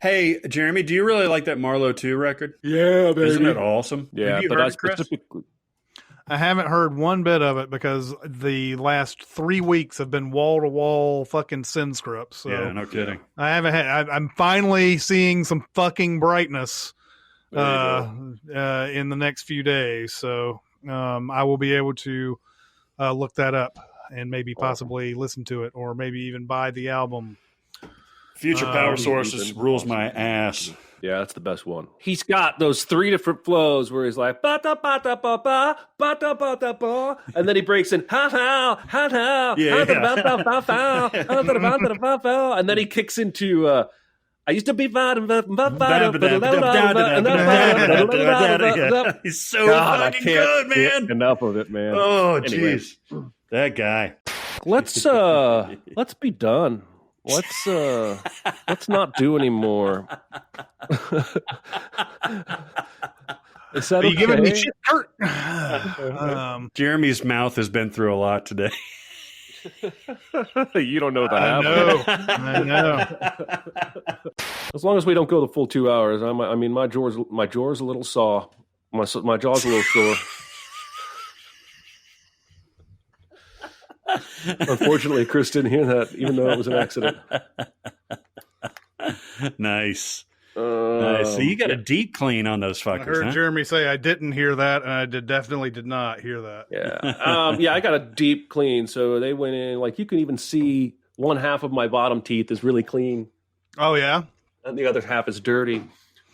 Speaker 3: Hey, Jeremy, do you really like that Marlowe 2 record?
Speaker 2: Yeah, baby.
Speaker 3: Isn't it awesome?
Speaker 2: Yeah,
Speaker 3: Have you
Speaker 2: but
Speaker 3: heard
Speaker 2: I
Speaker 3: it, Chris?
Speaker 2: specifically.
Speaker 1: I haven't heard one bit of it because the last 3 weeks have been wall-to-wall fucking sin scripts. So
Speaker 3: Yeah, no kidding.
Speaker 1: I haven't had. I'm finally seeing some fucking brightness in the next few days. So I will be able to look that up and maybe possibly listen to it, or maybe even buy the album.
Speaker 3: Future Power Sources rules my ass.
Speaker 2: Yeah, that's the best one. He's got those 3 different flows where he's like ba da ba da ba ba ba da ba da ba, and then he breaks in ha ha ha ha ha da ba da ba ba ha da ba da ba ba, and then he kicks into I used to be
Speaker 3: He's so fucking good, man.
Speaker 2: Enough of it, man.
Speaker 3: Oh, jeez, that guy.
Speaker 2: Let's be done. Let's not do anymore. Is that
Speaker 1: Are you giving me
Speaker 2: okay?
Speaker 1: shit, Kurt?
Speaker 3: Jeremy's mouth has been through a lot today.
Speaker 2: You don't know what happened.
Speaker 1: I know.
Speaker 2: As long as we don't go the full 2 hours, I mean, my jaw's a little sore. My jaw's a little sore. Unfortunately, Chris didn't hear that, even though it was an accident.
Speaker 3: Nice. Nice. So you got a deep clean on those fuckers.
Speaker 1: I heard
Speaker 3: huh?
Speaker 1: Jeremy say I didn't hear that, and I definitely did not hear that.
Speaker 2: Yeah. Yeah, I got a deep clean. So they went in, like, you can even see one half of my bottom teeth is really clean.
Speaker 1: Oh, yeah?
Speaker 2: And the other half is dirty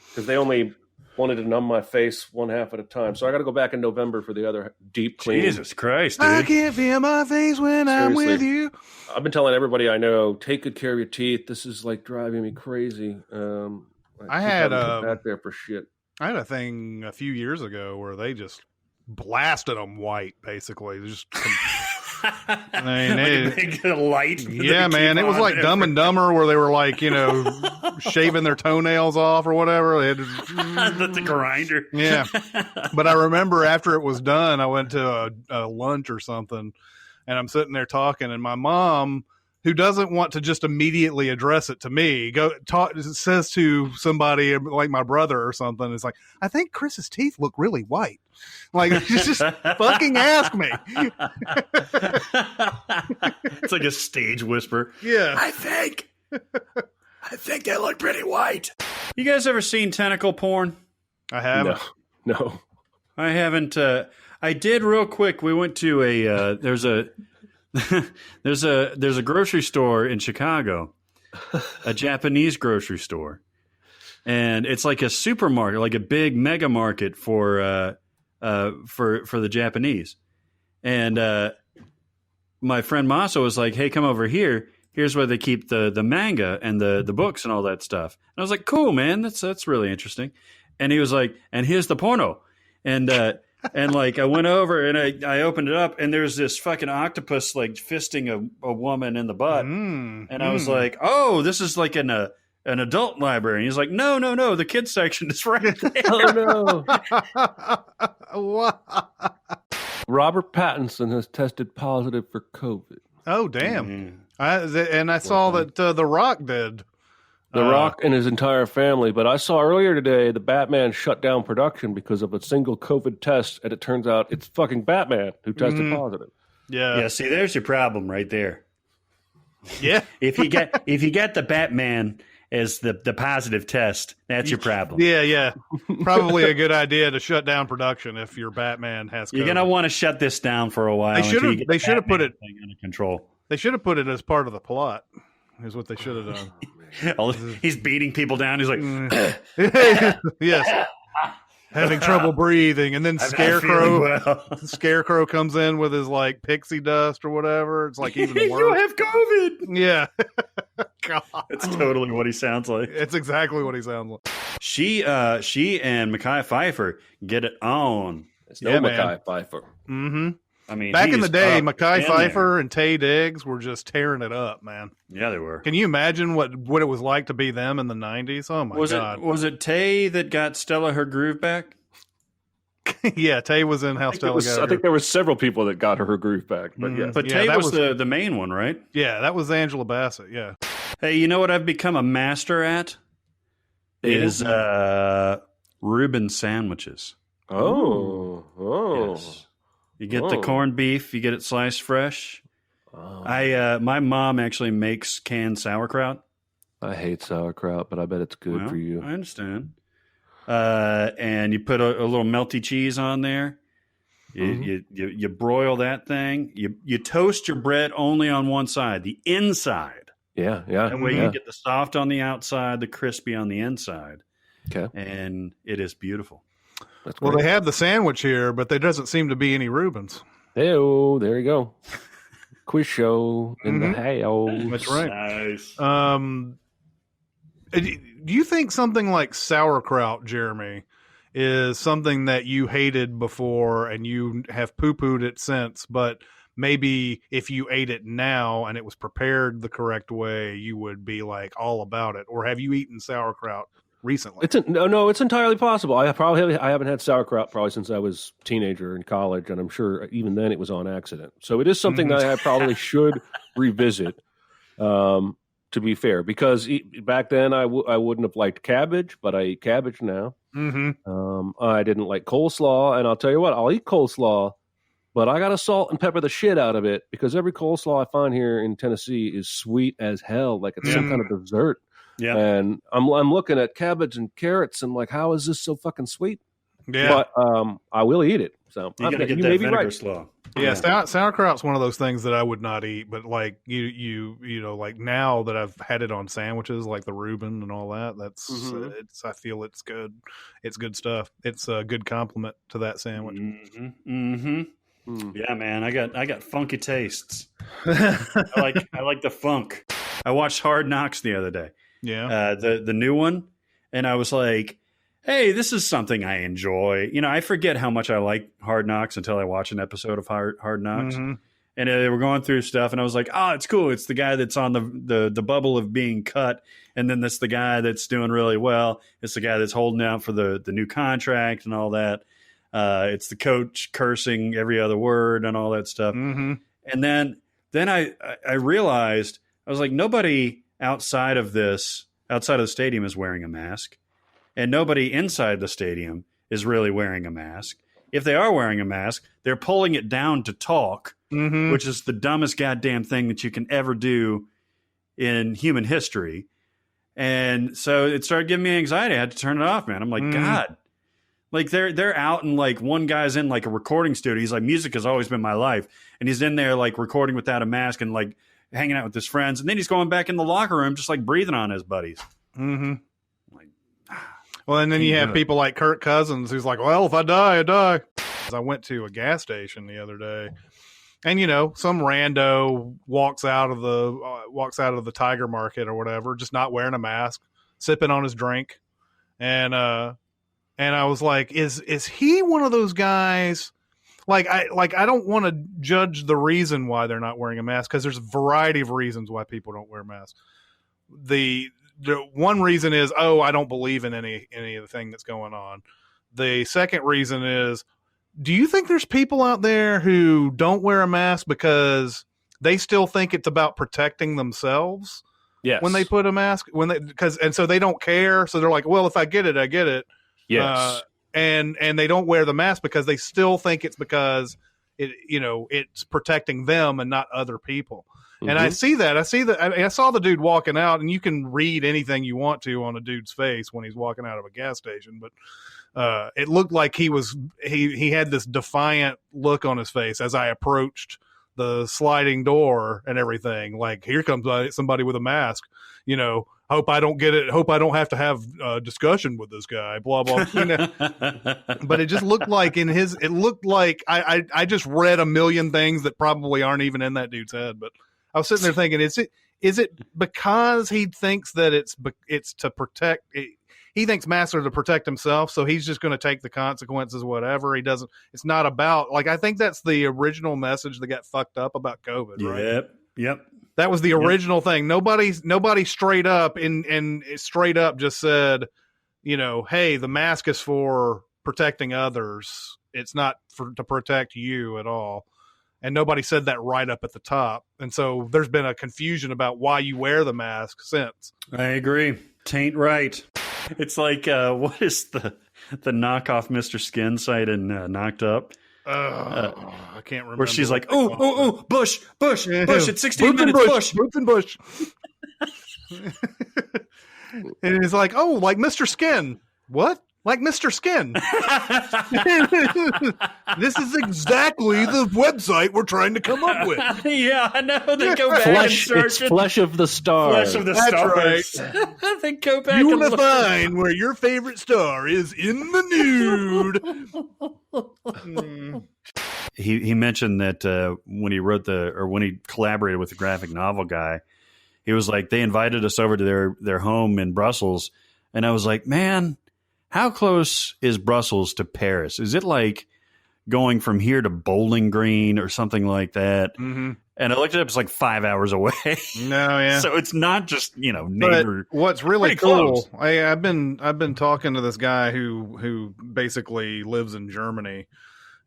Speaker 2: because they only wanted to numb my face one half at a time. So I got to go back in November for the other deep clean.
Speaker 3: Jesus Christ, dude.
Speaker 1: I can't feel my face when I'm with you.
Speaker 2: I've been telling everybody I know, take good care of your teeth. This is like driving me crazy.
Speaker 1: I had
Speaker 2: back there for shit.
Speaker 1: I had a thing a few years ago where they just blasted them white, basically. Just I mean,
Speaker 3: Like a big light.
Speaker 1: yeah, man. It was like Dumb and Dumber, where they were like, shaving their toenails off or whatever. They had
Speaker 3: the grinder.
Speaker 1: Yeah. But I remember after it was done, I went to a lunch or something, and I'm sitting there talking, and my mom, who doesn't want to just immediately address it to me, says to somebody like my brother or something, it's like, I think Chris's teeth look really white. Like, just fucking ask me.
Speaker 3: It's like a stage whisper.
Speaker 1: Yeah.
Speaker 3: I think they look pretty white. You guys ever seen tentacle porn?
Speaker 1: I haven't.
Speaker 2: No.
Speaker 3: I haven't. I did real quick. We went to a there's a there's a grocery store in Chicago, a Japanese grocery store, and it's like a supermarket, like a big mega market for the Japanese. And my friend Maso was like, "Hey, come over here. Here's where they keep the manga and the books and all that stuff." And I was like, "Cool, man. That's really interesting." And he was like, "And here's the porno." And like I went over and I opened it up and there's this fucking octopus like fisting a woman in the butt. And I was like, "Oh, this is like an adult library." And he's like, No, the kids section is right there.
Speaker 2: Oh no. Robert Pattinson has tested positive for COVID.
Speaker 1: Oh, damn. I saw that The Rock did.
Speaker 2: The Rock and his entire family. But I saw earlier today the Batman shut down production because of a single COVID test, and it turns out it's fucking Batman who tested positive.
Speaker 3: Yeah, see, there's your problem right there.
Speaker 1: Yeah.
Speaker 3: If you get the Batman as the positive test, that's your problem.
Speaker 1: Yeah. Probably a good idea to shut down production if your Batman has COVID.
Speaker 3: You're gonna want to shut this down for a while.
Speaker 1: They should have put it
Speaker 3: under control.
Speaker 1: They should have put it as part of the plot. Is what they should have done.
Speaker 3: He's beating people down. He's like,
Speaker 1: yes, having trouble breathing, and then Scarecrow comes in with his like pixie dust or whatever. It's like even worse.
Speaker 3: You have COVID.
Speaker 1: Yeah, God,
Speaker 3: that's totally what he sounds like.
Speaker 1: It's exactly what he sounds like.
Speaker 3: She and Mekhi Phifer get it on.
Speaker 2: It's no Mekhi Phifer.
Speaker 1: Mm-hmm.
Speaker 3: I mean,
Speaker 1: back in the day, Mekhi Phifer and Taye Diggs were just tearing it up, man.
Speaker 3: Yeah, they were.
Speaker 1: Can you imagine what it was like to be them in the 90s? Oh, my God.
Speaker 3: Was it Taye that got Stella her groove back?
Speaker 1: Yeah, Taye was in How Stella Got Her.
Speaker 2: I think there were several people that got her groove back. But yeah.
Speaker 3: But Taye was the main one, right?
Speaker 1: Yeah, that was Angela Bassett, yeah.
Speaker 3: Hey, you know what I've become a master at? Is Reuben sandwiches.
Speaker 2: Oh.
Speaker 3: Yes. You get the corned beef, you get it sliced fresh. Oh. My mom actually makes canned sauerkraut.
Speaker 2: I hate sauerkraut, but I bet it's good for you.
Speaker 3: I understand. And you put a little melty cheese on there. You broil that thing. You toast your bread only on one side, the inside.
Speaker 2: Yeah.
Speaker 3: That way you get the soft on the outside, the crispy on the inside.
Speaker 2: Okay.
Speaker 3: And it is beautiful.
Speaker 1: Well, they have the sandwich here, but there doesn't seem to be any Reubens.
Speaker 2: Hey-oh, there you go. Quiz show in the house.
Speaker 1: That's right.
Speaker 3: Nice.
Speaker 1: Do you think something like sauerkraut, Jeremy, is something that you hated before and you have poo-pooed it since, but maybe if you ate it now and it was prepared the correct way, you would be like all about it? Or have you eaten sauerkraut recently?
Speaker 2: It's entirely possible. I haven't had sauerkraut probably since I was a teenager in college, and I'm sure even then it was on accident. So it is something that I probably should revisit. To be fair, because back then I wouldn't have liked cabbage, but I eat cabbage now. I didn't like coleslaw, and I'll tell you what, I'll eat coleslaw, but I got to salt and pepper the shit out of it because every coleslaw I find here in Tennessee is sweet as hell, like it's some kind of dessert.
Speaker 3: Yeah,
Speaker 2: and I'm looking at cabbage and carrots and like, how is this so fucking sweet?
Speaker 1: Yeah,
Speaker 2: but I will eat it. So
Speaker 3: you gotta get that vinegar slaw.
Speaker 1: Yeah, sauerkraut's one of those things that I would not eat, but like you know, like now that I've had it on sandwiches, like the Reuben and all that, that's I feel it's good. It's good stuff. It's a good compliment to that sandwich.
Speaker 3: Yeah, man, I got funky tastes. I like the funk. I watched Hard Knocks the other day.
Speaker 1: Yeah,
Speaker 3: the new one, and I was like, hey, this is something I enjoy. You know, I forget how much I like Hard Knocks until I watch an episode of Hard Knocks. And they were going through stuff, and I was like, oh, it's cool. It's the guy that's on the bubble of being cut, and then that's the guy that's doing really well. It's the guy that's holding out for the new contract and all that. It's the coach cursing every other word and all that stuff. And then I realized, I was like, nobody outside of the stadium is wearing a mask. And nobody inside the stadium is really wearing a mask. If they are wearing a mask, they're pulling it down to talk, which is the dumbest goddamn thing that you can ever do in human history. And so it started giving me anxiety. I had to turn it off, man. I'm like, God, Like they're out and like one guy's in like a recording studio. He's like, music has always been my life. And he's in there like recording without a mask and like hanging out with his friends. And then he's going back in the locker room just like breathing on his buddies.
Speaker 1: Mm-hmm. Like, well, and then you have people like Kirk Cousins who's like, well, if I die, I die. I went to a gas station the other day, and some rando walks out of the Tiger Market or whatever, just not wearing a mask, sipping on his drink, and I was like, is he one of those guys? I don't want to judge the reason why they're not wearing a mask, because there's a variety of reasons why people don't wear masks. The one reason is, I don't believe in any of the thing that's going on. The second reason is, do you think there's people out there who don't wear a mask because they still think it's about protecting themselves?
Speaker 2: Yes.
Speaker 1: When they put a mask, and so they don't care. So they're like, well, if I get it, I get it.
Speaker 2: Yes.
Speaker 1: And they don't wear the mask because they still think it's because it's protecting them and not other people. Mm-hmm. And I see that. I saw the dude walking out, and you can read anything you want to on a dude's face when he's walking out of a gas station, but it looked like he had this defiant look on his face as I approached the sliding door and everything. Like, here comes somebody with a mask. Hope I don't get it. Hope I don't have to have a discussion with this guy. Blah blah. But it just looked like it looked like I just read a million things that probably aren't even in that dude's head. But I was sitting there thinking, is it because he thinks that it's to protect? He thinks masks are to protect himself, so he's just going to take the consequences, whatever. He doesn't. It's not about, I think that's the original message that got fucked up about COVID, right?
Speaker 3: Yep.
Speaker 1: That was the original thing. Nobody straight up and straight up just said, hey, the mask is for protecting others. It's not to protect you at all. And nobody said that right up at the top. And so there's been a confusion about why you wear the mask since.
Speaker 3: I agree. Tain't right. It's like, what is the knockoff Mr. Skin site in Knocked Up?
Speaker 1: I can't remember.
Speaker 3: Where she's like, Bush, it's 16 minutes, Bush.
Speaker 1: Boots and Bush. And it's like, like Mr. Skin. What? Like Mr. Skin. This is exactly the website we're trying to come up with.
Speaker 3: Yeah, I know. They go back and search
Speaker 2: it's Flesh of the Stars.
Speaker 3: Flesh of the
Speaker 1: That's
Speaker 3: Stars.
Speaker 1: right.
Speaker 3: They go back
Speaker 1: you
Speaker 3: and
Speaker 1: want to
Speaker 3: look.
Speaker 1: find where your favorite star is in the nude.
Speaker 3: He mentioned that when he collaborated with the graphic novel guy, he was like, they invited us over to their home in Brussels, and I was like, man, how close is Brussels to Paris? Is it like going from here to Bowling Green or something like that? Mm-hmm. And I looked it up; it's like 5 hours away.
Speaker 1: No, yeah.
Speaker 3: So it's not just neighbor.
Speaker 1: But what's really cool?
Speaker 3: Close.
Speaker 1: I've been talking to this guy who basically lives in Germany.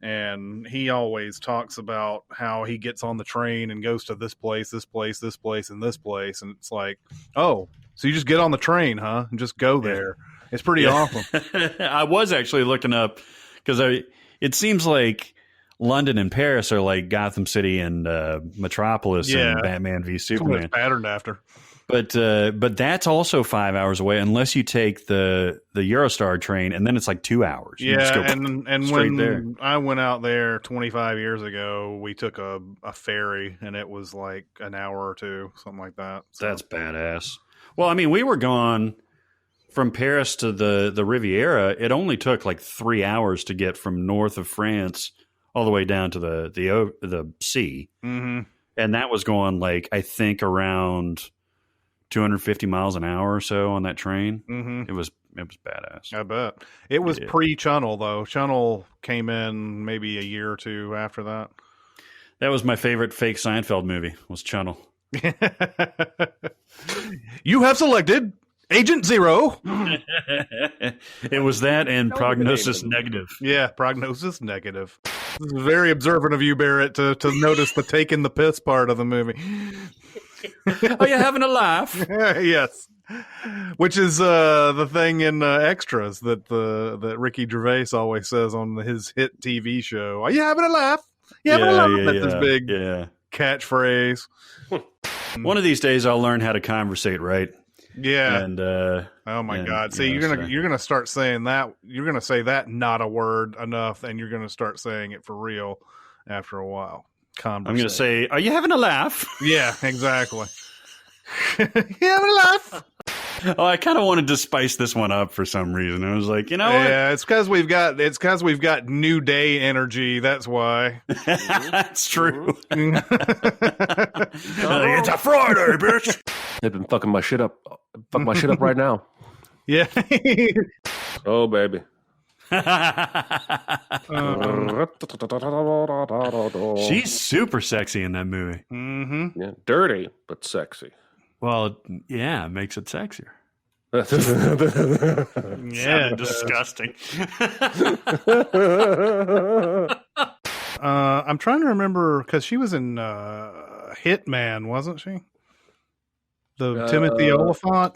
Speaker 1: And he always talks about how he gets on the train and goes to this place, this place, this place, and this place. And it's like, so you just get on the train, huh? And just go there. Yeah. It's pretty awesome.
Speaker 3: I was actually looking up because it seems like London and Paris are like Gotham City and Metropolis and Batman v Superman.
Speaker 1: It's patterned after.
Speaker 3: But that's also 5 hours away unless you take the Eurostar train, and then it's like 2 hours. You just go
Speaker 1: and when
Speaker 3: there.
Speaker 1: I went out there 25 years ago, we took a ferry, and it was like an hour or two, something like that. So.
Speaker 3: That's badass. Well, I mean, we were gone from Paris to the Riviera. It only took like 3 hours to get from north of France all the way down to the sea,
Speaker 1: mm-hmm.
Speaker 3: and that was going like I think around 250 miles an hour or so on that train.
Speaker 1: Mm-hmm.
Speaker 3: It was badass.
Speaker 1: I bet. It was pre-Channel, though. Channel came in maybe a year or two after that.
Speaker 3: That was my favorite fake Seinfeld movie, was Channel.
Speaker 1: You have selected Agent Zero.
Speaker 3: It was that and Prognosis Negative.
Speaker 1: Yeah, Prognosis Negative. This is very observant of you, Barrett, to notice the taking the piss part of the movie.
Speaker 3: Are you having a laugh?
Speaker 1: Yes. Which is the thing in Extras that Ricky Gervais always says on his hit TV show. Are you having a laugh? You having a laugh? That's his big catchphrase.
Speaker 3: One of these days I'll learn how to conversate right.
Speaker 1: Yeah.
Speaker 3: And
Speaker 1: oh my God! See, you're gonna start saying that. You're gonna say that not a word enough, and you're gonna start saying it for real after a while.
Speaker 3: I'm gonna say, "Are you having a laugh?"
Speaker 1: Yeah, exactly. You having a laugh?
Speaker 3: Oh, I kind of wanted to spice this one up for some reason. I was like, you know what?
Speaker 1: Yeah, it's because we've got New Day energy. That's why.
Speaker 3: That's true.
Speaker 1: Mm-hmm.
Speaker 3: It's a Friday, bitch.
Speaker 2: They've been fucking my shit up. Fuck my shit up right now.
Speaker 1: Yeah.
Speaker 2: Oh, baby.
Speaker 3: She's super sexy in that movie.
Speaker 1: Mm-hmm.
Speaker 2: Yeah, dirty but sexy.
Speaker 3: Well, yeah, it makes it sexier.
Speaker 1: Yeah,
Speaker 3: disgusting.
Speaker 1: I'm trying to remember because she was in Hitman, wasn't she? The Timothy Oliphant.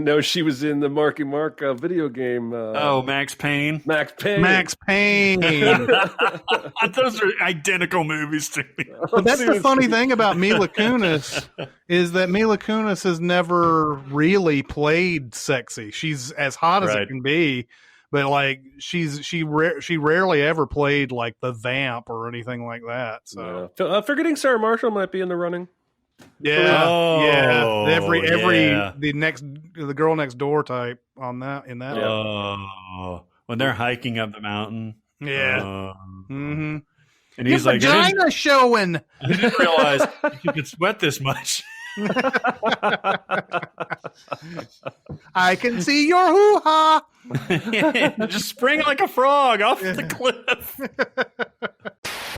Speaker 2: No, she was in the Marky Mark video game.
Speaker 3: Max Payne.
Speaker 2: Max Payne.
Speaker 1: Max Payne.
Speaker 3: Those are identical movies to me.
Speaker 1: But that's the funny thing about Mila Kunis is that Mila Kunis has never really played sexy. She's as hot as it can be, but like she rarely ever played like the vamp or anything like that. So
Speaker 2: Forgetting Sarah Marshall might be in the running.
Speaker 1: Yeah,
Speaker 3: yeah.
Speaker 1: The girl next door type on that in that.
Speaker 3: Oh, when they're hiking up the mountain.
Speaker 1: Yeah. Mm-hmm.
Speaker 3: And he's
Speaker 1: your
Speaker 3: like,
Speaker 1: vagina showing.
Speaker 3: I didn't realize you could sweat this much.
Speaker 1: I can see your hoo-ha.
Speaker 3: Just spring like a frog off the cliff.